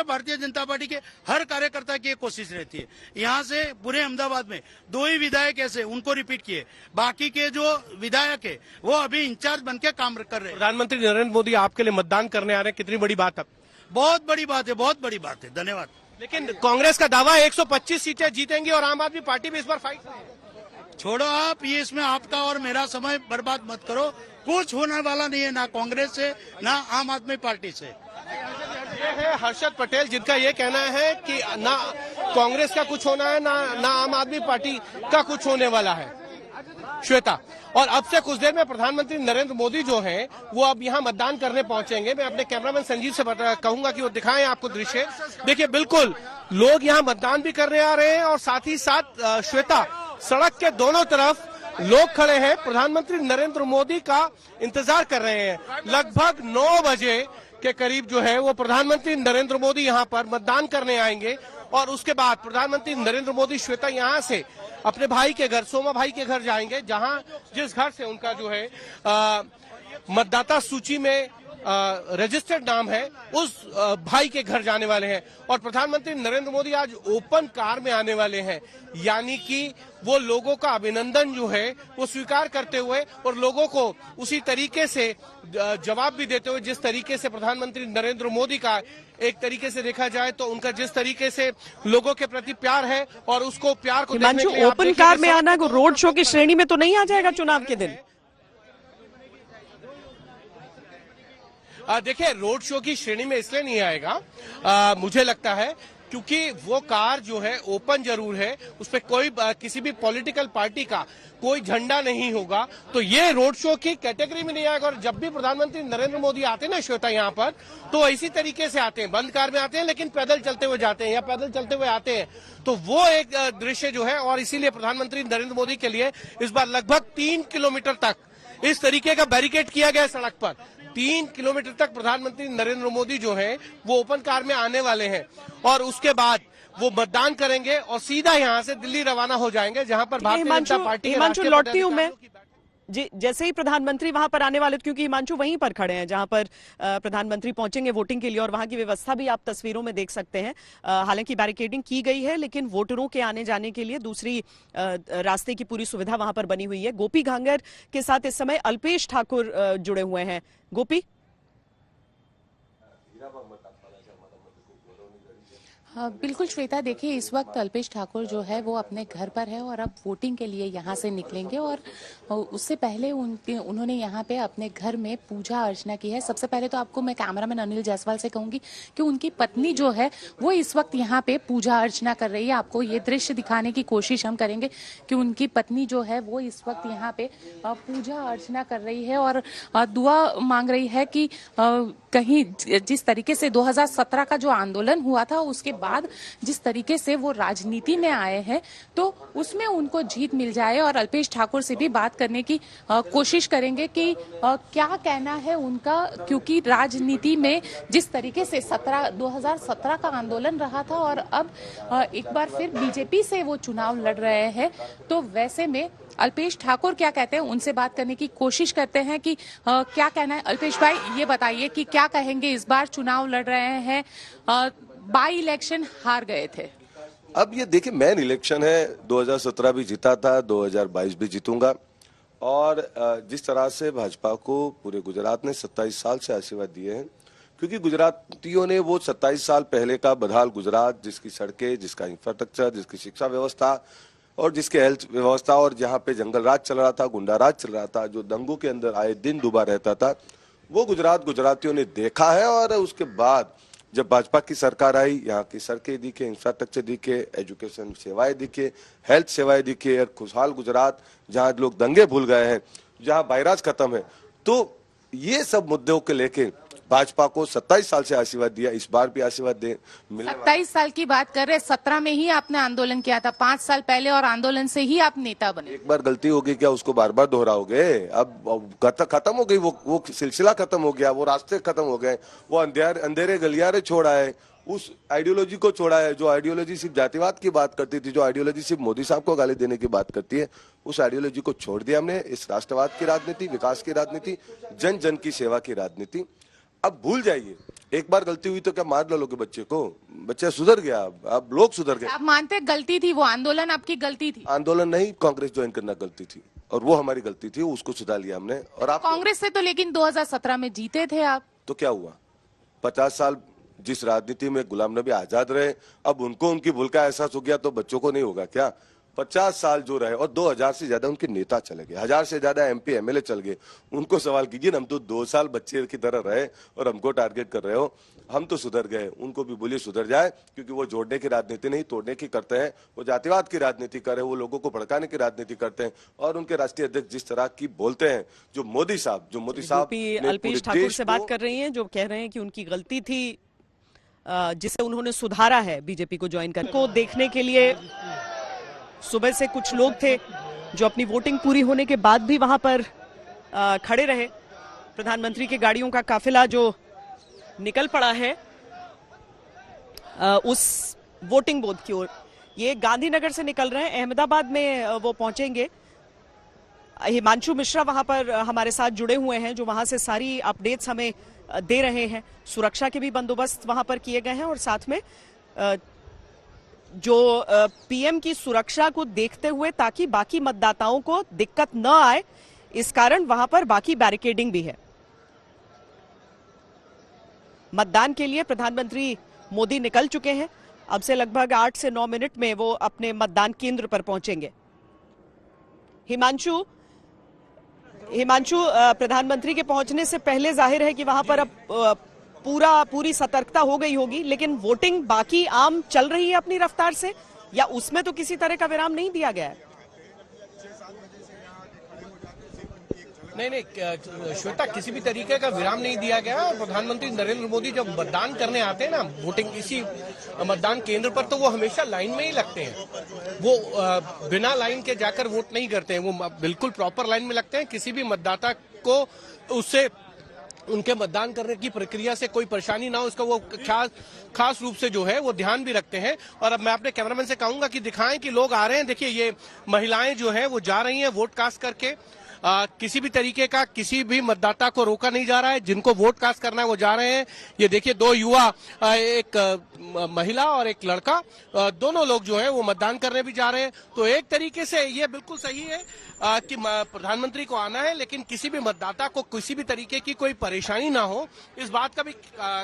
भारतीय जनता पार्टी के हर कार्यकर्ता की कोशिश रहती है। यहाँ से पूरे अहमदाबाद में 2 ही विधायक ऐसे उनको रिपीट किए, बाकी के जो विधायक है वो अभी इंचार्ज बन के काम कर रहे हैं।
प्रधानमंत्री नरेंद्र मोदी आपके लिए मतदान करने आ रहे हैं, कितनी बड़ी बात है?
बहुत बड़ी बात है, बहुत बड़ी बात है। धन्यवाद।
लेकिन कांग्रेस का दावा 125 सीटें जीतेंगी और आम आदमी पार्टी भी इस बार फाइट करेगी।
छोड़ो आप ये, इसमें आपका और मेरा समय बर्बाद मत करो। कुछ होने वाला नहीं है, ना कांग्रेस से ना आम आदमी पार्टी से।
ये है हर्षद पटेल जिनका ये कहना है कि ना कांग्रेस का कुछ होना है ना आम आदमी पार्टी का कुछ होने वाला है। श्वेता, और अब से कुछ देर में प्रधानमंत्री नरेंद्र मोदी जो हैं वो अब यहाँ मतदान करने पहुंचेंगे। मैं अपने कैमरामैन संजीव से कहूंगा कि वो दिखाएं आपको दृश्य। देखिए बिल्कुल लोग यहाँ मतदान भी करने आ रहे हैं और साथ ही साथ श्वेता, सड़क के दोनों तरफ लोग खड़े हैं, प्रधानमंत्री नरेंद्र मोदी का इंतजार कर रहे हैं। लगभग 9 बजे के करीब जो है वो प्रधानमंत्री नरेंद्र मोदी यहाँ पर मतदान करने आएंगे और उसके बाद प्रधानमंत्री नरेंद्र मोदी श्वेता यहाँ से अपने भाई के घर, सोमा भाई के घर जाएंगे, जहां जिस घर से उनका जो है मतदाता सूची में रजिस्टर्ड नाम है, उस भाई के घर जाने वाले हैं। और प्रधानमंत्री नरेंद्र मोदी आज ओपन कार में आने वाले हैं, यानी कि वो लोगों का अभिनंदन जो है वो स्वीकार करते हुए और लोगों को उसी तरीके से जवाब भी देते हुए जिस तरीके से प्रधानमंत्री नरेंद्र मोदी का एक तरीके से देखा जाए तो उनका जिस तरीके से लोगों के प्रति प्यार है और उसको प्यार को देखने के लिए
ओपन कार में आना रोड शो की श्रेणी में तो नहीं आ जाएगा चुनाव के दिन?
देखिए, रोड शो की श्रेणी में इसलिए नहीं आएगा, मुझे लगता है क्योंकि वो कार जो है ओपन जरूर है, उस पर कोई किसी भी पॉलिटिकल पार्टी का कोई झंडा नहीं होगा, तो ये रोड शो की कैटेगरी में नहीं आएगा। और जब भी प्रधानमंत्री नरेंद्र मोदी आते हैं ना श्वेता यहाँ पर, तो इसी तरीके से आते हैं, बंद कार में आते हैं लेकिन पैदल चलते हुए जाते हैं या पैदल चलते हुए आते हैं। तो वो एक दृश्य जो है, और इसीलिए प्रधानमंत्री नरेंद्र मोदी के लिए इस बार लगभग 3 किलोमीटर तक इस तरीके का बैरिकेड किया गया है सड़क पर। 3 किलोमीटर तक प्रधानमंत्री नरेंद्र मोदी जो है वो ओपन कार में आने वाले हैं और उसके बाद वो मतदान करेंगे और सीधा यहाँ से दिल्ली रवाना हो जाएंगे, जहां पर भारतीय जनता पार्टी के राष्ट्रीय
लौटती हूं मैं जी। जैसे ही प्रधानमंत्री वहां पर आने वाले, क्योंकि हिमांशु वहीं पर खड़े हैं जहां पर प्रधानमंत्री पहुंचेंगे वोटिंग के लिए, और वहां की व्यवस्था भी आप तस्वीरों में देख सकते हैं। हालांकि बैरिकेडिंग की गई है लेकिन वोटरों के आने जाने के लिए दूसरी रास्ते की पूरी सुविधा वहां पर बनी हुई है। गोपी घांगर के साथ इस समय अल्पेश ठाकुर जुड़े हुए हैं। गोपी,
बिल्कुल श्वेता, देखिए इस वक्त अल्पेश ठाकुर जो है वो अपने घर पर है और अब वोटिंग के लिए यहाँ से निकलेंगे और उससे पहले उन्होंने यहाँ पे अपने घर में पूजा अर्चना की है। सबसे पहले तो आपको मैं कैमरामैन अनिल जायसवाल से कहूंगी कि उनकी पत्नी जो है वो इस वक्त यहाँ पे पूजा अर्चना कर रही है। आपको ये दृश्य दिखाने की कोशिश हम करेंगे कि उनकी पत्नी जो है वो इस वक्त यहाँ पे पूजा अर्चना कर रही है और दुआ मांग रही है कि कहीं जिस तरीके से 2017 का जो आंदोलन हुआ था उसके बाद जिस तरीके से वो राजनीति में आए हैं तो उसमें उनको जीत मिल जाए। और अल्पेश ठाकुर से भी बात करने की कोशिश करेंगे कि क्या कहना है उनका, क्योंकि राजनीति में जिस तरीके से 2017 का आंदोलन रहा था और अब एक बार फिर बीजेपी से वो चुनाव लड़ रहे हैं, तो वैसे में अल्पेश ठाकुर क्या कहते हैं उनसे बात करने की कोशिश करते हैं कि क्या कहना है। अल्पेश भाई, ये बताइए कि क्या कहेंगे, इस बार चुनाव लड़ रहे हैं, बाई इलेक्शन हार गए थे,
अब ये देखिए मैन इलेक्शन है, 2017 भी जीता था, 2022 भी जीतूंगा। और जिस तरह से भाजपा को पूरे गुजरात ने 27 साल से आशीर्वाद दिए हैं, क्योंकि गुजरातियों ने वो 27 साल पहले का बदहाल गुजरात, जिसकी सड़कें, जिसका इंफ्रास्ट्रक्चर, जिसकी शिक्षा व्यवस्था और जिसके हेल्थ व्यवस्था, और जहाँ पे जंगल राज चल रहा था, गुंडा राज चल रहा था, जो दंगों के अंदर आए दिन डूबा रहता था, वो गुजरातियों ने देखा है। और उसके बाद जब भाजपा की सरकार आई, यहाँ की सड़कें दिखे, इंफ्रास्ट्रक्चर दिखे, एजुकेशन सेवाएं दिखे, हेल्थ सेवाएं दिखे, और खुशहाल गुजरात जहाँ लोग दंगे भूल गए हैं, जहाँ बायराज खत्म है। तो ये सब मुद्दों के लेके भाजपा को 27 साल से आशीर्वाद दिया, इस बार भी आशीर्वाद दे।
27 साल की बात कर रहे, 17 में ही आपने आंदोलन किया था, 5 साल पहले, और आंदोलन से ही आप नेता बने।
एक बार गलती हो गई, क्या उसको बार बार दोहराओगे? अब खत्म हो गई, वो सिलसिला खत्म हो गया, वो रास्ते खत्म हो गए, वो अंधेरे गलियारे छोड़ा है, उस आइडियोलॉजी को छोड़ा है, जो आइडियोलॉजी सिर्फ जातिवाद की बात करती थी, जो आइडियोलॉजी सिर्फ मोदी साहब को गाली देने की बात करती है, उस आइडियोलॉजी को छोड़ दिया हमने। इस राष्ट्रवाद की राजनीति, विकास की राजनीति, जन जन की सेवा की राजनीति अब भूल जाइए। एक बार गलती हुई तो क्या मार लोगे बच्चे को? बच्चा सुधर गया, अब लोग सुधर गए।
आप मानते गलती थी, वो आंदोलन आपकी गलती थी?
आंदोलन नहीं, कांग्रेस ज्वाइन करना गलती थी और वो हमारी गलती थी, उसको सुधार लिया हमने। और आप
कांग्रेस से तो लेकिन 2017 में जीते थे आप,
तो क्या हुआ? 50 साल जिस राजनीति में गुलाम नबी आजाद रहे, अब उनको उनकी भूल का एहसास हो गया तो बच्चों को नहीं होगा क्या? 50 साल जो रहे और 2000 से ज्यादा उनके नेता चले गए, 1000 से ज्यादा MP MLA चल गए, उनको सवाल कीजिए, हम तो 2 साल बच्चे की तरह रहे और हमको टारगेट कर रहे हो, हम तो सुधर गए, उनको भी बोलिए सुधर जाए, क्योंकि वो जोड़ने की राजनीति नहीं तोड़ने की करते हैं, वो जातिवाद की राजनीति कर रहे हैं, वो लोगों को भड़काने की राजनीति करते हैं। और उनके राष्ट्रीय अध्यक्ष जिस तरह की बोलते हैं, जो मोदी साहब
अल्पेश ठाकुर से बात कर रही हैं, जो कह रहे हैं कि उनकी गलती थी जिसे उन्होंने सुधारा है बीजेपी को ज्वाइन कर। को देखने के लिए सुबह से कुछ लोग थे जो अपनी वोटिंग पूरी होने के बाद भी वहां पर खड़े रहे। प्रधानमंत्री की गाड़ियों का काफिला जो निकल पड़ा है उस वोटिंग बूथ की ओर। ये गांधीनगर से निकल रहे हैं, अहमदाबाद में वो पहुंचेंगे। हिमांशु मिश्रा वहां पर हमारे साथ जुड़े हुए हैं, जो वहां से सारी अपडेट्स हमें दे रहे हैं। सुरक्षा के भी बंदोबस्त वहां पर किए गए हैं और साथ में जो पीएम की सुरक्षा को देखते हुए, ताकि बाकी मतदाताओं को दिक्कत न आए, इस कारण वहां पर बाकी बैरिकेडिंग भी है। मतदान के लिए प्रधानमंत्री मोदी निकल चुके हैं। अब से लगभग 8 से 9 मिनट में वो अपने मतदान केंद्र पर पहुंचेंगे। हिमांशु, प्रधानमंत्री के पहुंचने से पहले जाहिर है कि वहां पर अब पूरी सतर्कता हो गई होगी, लेकिन वोटिंग बाकी आम चल रही है अपनी रफ्तार से, या उसमें तो किसी तरह का विराम नहीं दिया गया है?
नहीं, श्वेता, किसी भी तरीके का विराम नहीं दिया गया। और प्रधानमंत्री नरेंद्र मोदी जब मतदान करने आते हैं ना, वोटिंग इसी मतदान केंद्र पर, तो वो हमेशा लाइन में ही लगते हैं। वो बिना लाइन के जाकर वोट नहीं करते हैं, वो बिल्कुल प्रॉपर लाइन में लगते हैं। किसी भी मतदाता को उससे उनके मतदान करने की प्रक्रिया से कोई परेशानी ना हो, इसका वो खास रूप से जो है वो ध्यान भी रखते हैं। और अब मैं अपने कैमरामैन से कहूंगा कि दिखाएं कि लोग आ रहे हैं। देखिए, ये महिलाएं जो है वो जा रही हैं वोट कास्ट करके। किसी भी तरीके का किसी भी मतदाता को रोका नहीं जा रहा है। जिनको वोट कास्ट करना है वो जा रहे हैं। ये देखिए, 2 युवा, एक महिला और एक लड़का, दोनों लोग जो है वो मतदान करने भी जा रहे हैं। तो एक तरीके से ये बिल्कुल सही है कि प्रधानमंत्री को आना है, लेकिन किसी भी मतदाता को किसी भी तरीके की कोई परेशानी ना हो, इस बात का भी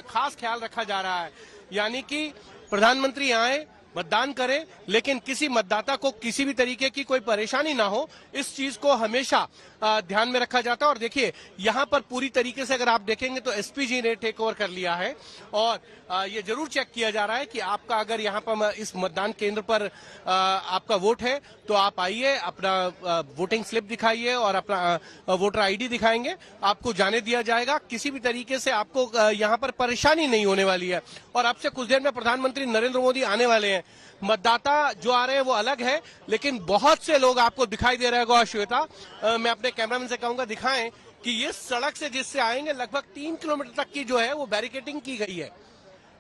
खास ख्याल रखा जा रहा है। यानी कि प्रधानमंत्री आए, मतदान करें, लेकिन किसी मतदाता को किसी भी तरीके की कोई परेशानी ना हो, इस चीज को हमेशा ध्यान में रखा जाता है। और देखिए, यहाँ पर पूरी तरीके से अगर आप देखेंगे तो एसपी जी ने टेक ओवर कर लिया है। और ये जरूर चेक किया जा रहा है कि आपका अगर यहाँ पर इस मतदान केंद्र पर आपका वोट है तो आप आइए, अपना वोटिंग स्लिप दिखाइए और अपना वोटर आईडी दिखाएंगे, आपको जाने दिया जाएगा। किसी भी तरीके से आपको यहाँ पर परेशानी नहीं होने वाली है। और अब से कुछ देर में प्रधानमंत्री नरेंद्र मोदी आने वाले हैं। मतदाता जो आ रहे हैं वो अलग है, लेकिन बहुत से लोग आपको दिखाई दे रहे होगा। श्वेता, मैं अपने कैमरामैन से कहूंगा दिखाएं कि ये सड़क से जिससे आएंगे लगभग 3 किलोमीटर तक की जो है वो बैरिकेडिंग की गई है।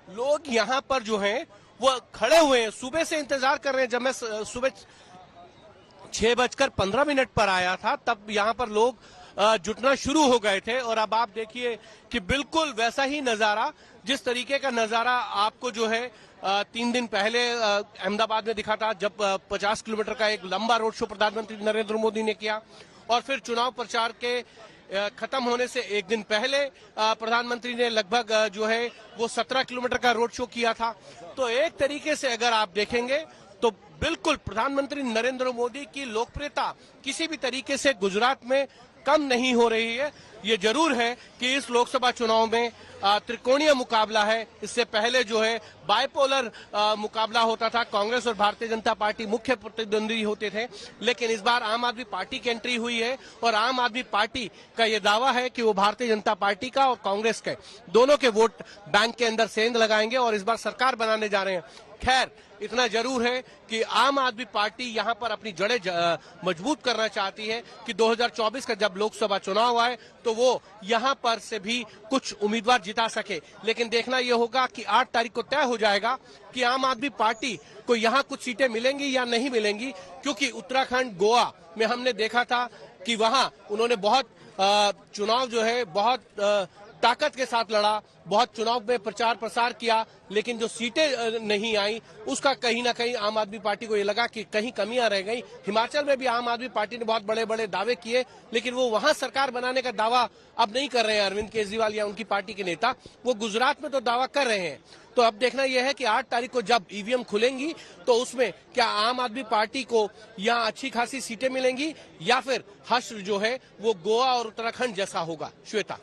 लोग यहाँ पर जो हैं वो खड़े हुए हैं, सुबह से इंतजार कर रहे हैं। जब मैं सुबह 6:15 पर आया था, तब यहाँ पर लोग जुटना शुरू हो गए थे। और अब आप देखिए कि बिल्कुल वैसा ही नजारा, जिस तरीके का नजारा आपको जो है 3 दिन पहले अहमदाबाद में दिखा था, जब 50 किलोमीटर का एक लंबा रोड शो प्रधानमंत्री नरेंद्र मोदी ने किया। और फिर चुनाव प्रचार के खत्म होने से एक दिन पहले प्रधानमंत्री ने लगभग जो है वो 17 किलोमीटर का रोड शो किया था। तो एक तरीके से अगर आप देखेंगे तो बिल्कुल प्रधानमंत्री नरेंद्र मोदी की लोकप्रियता किसी भी तरीके से गुजरात में कम नहीं हो रही है। ये जरूर है कि इस लोकसभा चुनाव में त्रिकोणीय मुकाबला है। इससे पहले जो है बाइपोलर मुकाबला होता था, कांग्रेस और भारतीय जनता पार्टी मुख्य प्रतिद्वंदी होते थे। लेकिन इस बार आम आदमी पार्टी की एंट्री हुई है और आम आदमी पार्टी का ये दावा है कि वो भारतीय जनता पार्टी का और कांग्रेस के दोनों के वोट बैंक के अंदर सेंध लगाएंगे और इस बार सरकार बनाने जा रहे हैं। खैर, इतना जरूर है कि आम आदमी पार्टी यहाँ पर अपनी जड़ें मजबूत करना चाहती है कि 2024 का जब लोकसभा चुनाव आए तो वो यहाँ पर से भी कुछ उम्मीदवार जिता सके। लेकिन देखना ये होगा कि 8 तारीख को तय हो जाएगा कि आम आदमी पार्टी को यहाँ कुछ सीटें मिलेंगी या नहीं मिलेंगी, क्योंकि उत्तराखंड, गोवा में हमने देखा था कि वहाँ उन्होंने बहुत चुनाव जो है बहुत ताकत के साथ लड़ा, बहुत चुनाव में प्रचार प्रसार किया, लेकिन जो सीटें नहीं आई उसका कहीं ना कहीं आम आदमी पार्टी को ये लगा कि कहीं कमियां रह गई। हिमाचल में भी आम आदमी पार्टी ने बहुत बड़े बड़े दावे किए, लेकिन वो वहां सरकार बनाने का दावा अब नहीं कर रहे हैं। अरविंद केजरीवाल या उनकी पार्टी के नेता, वो गुजरात में तो दावा कर रहे हैं। तो अब देखना यह है कि 8 तारीख को जब ईवीएम खुलेंगी तो उसमें क्या आम आदमी पार्टी को यहाँ अच्छी खासी सीटें मिलेंगी या फिर हश्र जो है वो गोवा और उत्तराखंड जैसा होगा। श्वेता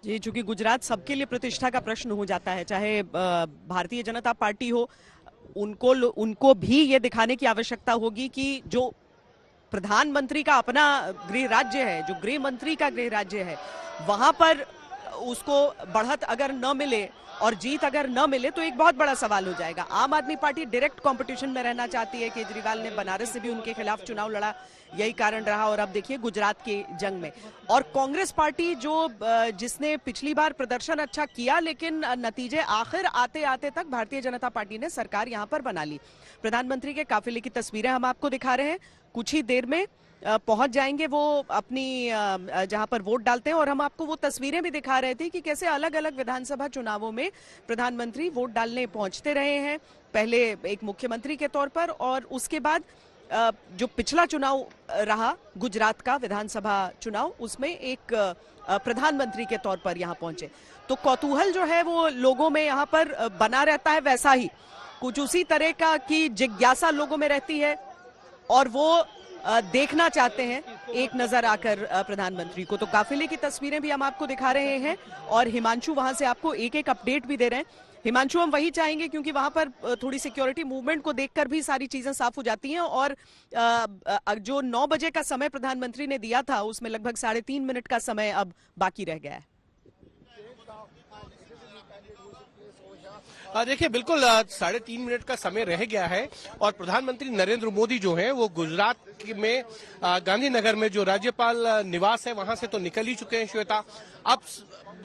जी, चूंकि गुजरात सबके लिए प्रतिष्ठा का प्रश्न हो जाता है, चाहे भारतीय जनता पार्टी हो, उनको भी ये दिखाने की आवश्यकता होगी कि जो प्रधानमंत्री का अपना गृह राज्य है, जो गृह मंत्री का गृह राज्य है, वहां पर उसको बढ़त अगर न मिले और जीत अगर न मिले तो एक बहुत बड़ा सवाल हो जाएगा। आम आदमी पार्टी डायरेक्ट कंपटीशन में रहना चाहती है। केजरीवाल ने बनारस से भी उनके खिलाफ चुनाव लड़ा, यही कारण रहा। और अब देखिए गुजरात के जंग में, और कांग्रेस पार्टी जिसने पिछली बार प्रदर्शन अच्छा किया, लेकिन नतीजे आखिर आते आते तक भारतीय जनता पार्टी ने सरकार यहां पर बना ली। प्रधानमंत्री के काफिले की तस्वीरें हम आपको दिखा रहे हैं। कुछ ही देर में पहुंच जाएंगे वो अपनी जहां पर वोट डालते हैं, और हम आपको वो तस्वीरें भी दिखा रहे थे कि कैसे अलग अलग विधानसभा चुनावों में प्रधानमंत्री वोट डालने पहुंचते रहे हैं। पहले एक मुख्यमंत्री के तौर पर, और उसके बाद जो पिछला चुनाव रहा गुजरात का विधानसभा चुनाव, उसमें एक प्रधानमंत्री के तौर पर यहां पहुंचे। तो कौतूहल जो है वो लोगों में यहां पर बना रहता है, वैसा ही कुछ उसी तरह का की जिज्ञासा लोगों में रहती है, और वो देखना चाहते हैं एक नजर आकर प्रधानमंत्री को। तो काफिले की तस्वीरें भी हम आपको दिखा रहे हैं, और हिमांशु वहां से आपको एक एक अपडेट भी दे रहे हैं। हिमांशु, हम वही चाहेंगे क्योंकि वहां पर थोड़ी सिक्योरिटी मूवमेंट को देखकर भी सारी चीजें साफ हो जाती हैं, और जो 9 बजे का समय प्रधानमंत्री ने दिया था उसमें लगभग 3.5 मिनट का समय अब बाकी रह गया है।
देखिए बिल्कुल 3.5 मिनट का समय रह गया है, और प्रधानमंत्री नरेंद्र मोदी जो है वो गुजरात में गांधीनगर में जो राज्यपाल निवास है वहां से तो निकल ही चुके हैं श्वेता। अब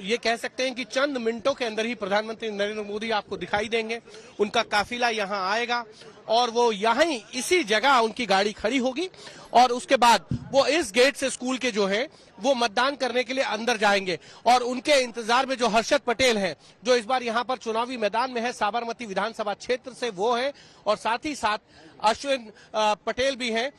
ये कह सकते हैं कि चंद मिनटों के अंदर ही प्रधानमंत्री नरेंद्र मोदी आपको दिखाई देंगे। उनका काफिला यहाँ आएगा, और वो यहाँ ही इसी जगह उनकी गाड़ी खड़ी होगी, और उसके बाद वो इस गेट से स्कूल के जो है वो मतदान करने के लिए अंदर जाएंगे। और उनके इंतजार में जो हर्षद पटेल हैं, जो इस बार यहाँ पर चुनावी मैदान में है, साबरमती विधानसभा क्षेत्र से वो है, और साथ ही साथ अश्विन पटेल भी हैं,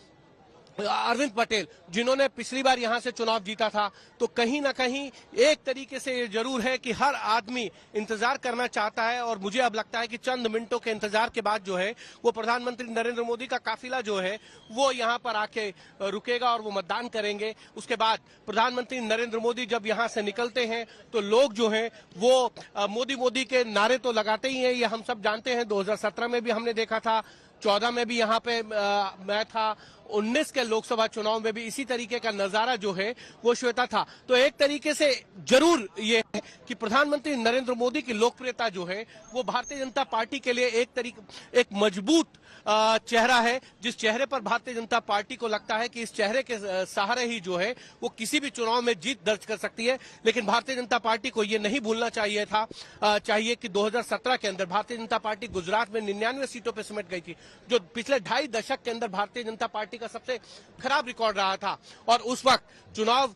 अरविंद पटेल, जिन्होंने पिछली बार यहां से चुनाव जीता था। तो कहीं ना कहीं एक तरीके से ये जरूर है कि हर आदमी इंतजार करना चाहता है, और मुझे अब लगता है कि चंद मिनटों के इंतजार के बाद जो है वो प्रधानमंत्री नरेंद्र मोदी का काफिला जो है वो यहां पर आके रुकेगा और वो मतदान करेंगे। उसके बाद प्रधानमंत्री नरेंद्र मोदी जब यहां से निकलते हैं तो लोग जो है वो मोदी मोदी के नारे तो लगाते ही हैं, ये हम सब जानते हैं। 2017 में भी हमने देखा था, 14 में भी यहाँ पे मैं था, 19 के लोकसभा चुनाव में भी इसी तरीके का नजारा जो है वो श्वेता था। तो एक तरीके से जरूर ये है कि प्रधानमंत्री नरेंद्र मोदी की लोकप्रियता जो है वो भारतीय जनता पार्टी के लिए एक मजबूत चेहरा है, जिस चेहरे पर भारतीय जनता पार्टी को लगता है कि इस चेहरे के सहारे ही जो है वो किसी भी चुनाव में जीत दर्ज कर सकती है। लेकिन भारतीय जनता पार्टी को ये नहीं भूलना चाहिए कि 2017 के अंदर भारतीय जनता पार्टी गुजरात में 99 सीटों पर सिमट गई थी, जो पिछले 2.5 दशक के अंदर भारतीय जनता पार्टी का सबसे खराब रिकॉर्ड रहा था। और उस वक्त चुनाव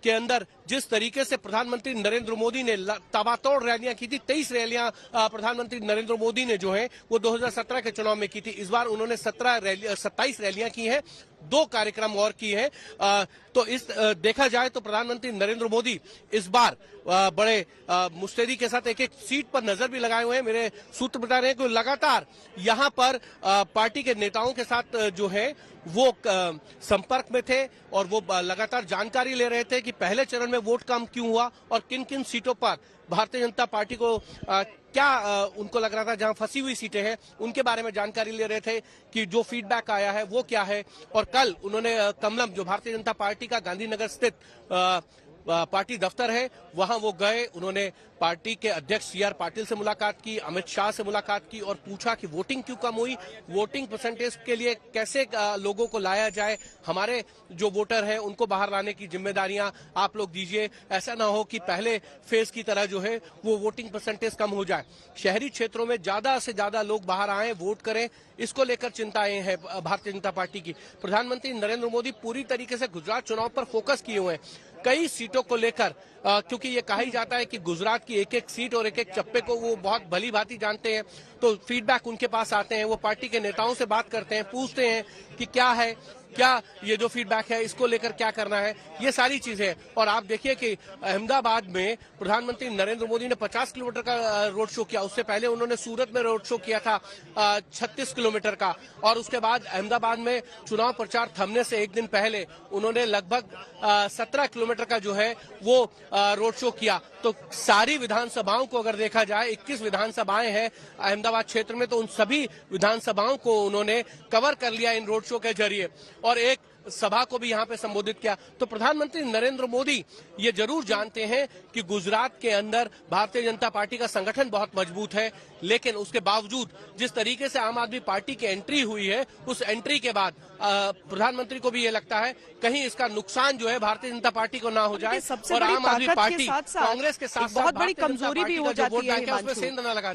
के अंदर जिस तरीके से प्रधानमंत्री नरेंद्र मोदी ने ताबड़तोड़ रैलियां की थी, 23 रैलियां प्रधानमंत्री नरेंद्र मोदी ने जो है वो 2017 के चुनाव में की थी। इस बार उन्होंने 27 रैलियां की हैं, 2 कार्यक्रम और किए हैं। तो इस देखा जाए तो प्रधानमंत्री नरेंद्र मोदी इस बार बड़े मुस्तैदी के साथ एक एक सीट पर नजर भी लगाए हुए हैं। मेरे सूत्र बता रहे हैं कि लगातार यहाँ पर पार्टी के नेताओं के साथ जो है वो संपर्क में थे, और वो लगातार जानकारी ले रहे थे कि पहले चरण में वोट कम क्यों हुआ और किन किन सीटों पर भारतीय जनता पार्टी को क्या उनको लग रहा था जहां फंसी हुई सीटें हैं उनके बारे में जानकारी ले रहे थे कि जो फीडबैक आया है वो क्या है। और कल उन्होंने कमलम, जो भारतीय जनता पार्टी का गांधीनगर स्थित पार्टी दफ्तर है, वहां वो गए। उन्होंने पार्टी के अध्यक्ष CR पाटिल से मुलाकात की, अमित शाह से मुलाकात की, और पूछा कि वोटिंग क्यों कम हुई, वोटिंग परसेंटेज के लिए कैसे लोगों को लाया जाए, हमारे जो वोटर हैं उनको बाहर लाने की जिम्मेदारियां आप लोग दीजिए, ऐसा ना हो कि पहले फेज की तरह जो है वो वोटिंग परसेंटेज कम हो जाए। शहरी क्षेत्रों में ज्यादा से ज्यादा लोग बाहर आए, वोट करें, इसको लेकर चिंताएं हैं भारतीय जनता पार्टी की। प्रधानमंत्री नरेंद्र मोदी पूरी तरीके से गुजरात चुनाव पर फोकस किए हुए हैं, कई सीटों को लेकर, क्योंकि ये कहा ही जाता है कि गुजरात की एक एक सीट और एक एक चप्पे को वो बहुत भली भांति जानते हैं। तो फीडबैक उनके पास आते हैं, वो पार्टी के नेताओं से बात करते हैं, पूछते हैं कि क्या है, क्या ये जो फीडबैक है इसको लेकर क्या करना है, ये सारी चीजें। और आप देखिए कि अहमदाबाद में प्रधानमंत्री नरेंद्र मोदी ने 50 किलोमीटर का रोड शो किया, उससे पहले उन्होंने सूरत में रोड शो किया था 36 किलोमीटर का, और उसके बाद अहमदाबाद में चुनाव प्रचार थमने से एक दिन पहले उन्होंने लगभग 17 किलोमीटर का जो है वो रोड शो किया। तो सारी विधानसभाओं को अगर देखा जाए, 21 विधानसभाएं हैं अहमदाबाद मुरादाबाद क्षेत्र में, तो उन सभी विधानसभाओं को उन्होंने कवर कर लिया इन रोड शो के जरिए और एक सभा को भी यहाँ पे संबोधित किया। तो प्रधानमंत्री नरेंद्र मोदी ये जरूर जानते हैं कि गुजरात के अंदर भारतीय जनता पार्टी का संगठन बहुत मजबूत है, लेकिन उसके बावजूद जिस तरीके से आम आदमी पार्टी की एंट्री हुई है, उस एंट्री के बाद प्रधानमंत्री को भी ये लगता है कहीं इसका नुकसान जो है भारतीय जनता पार्टी को ना हो जाए
सबसे
और
बड़ी
आम आदमी
ताकत
पार्टी
के साथ-साथ
कांग्रेस के साथ
बहुत बड़ी कमजोरी भी हो जाती है
उसमें सेंध ना लगा।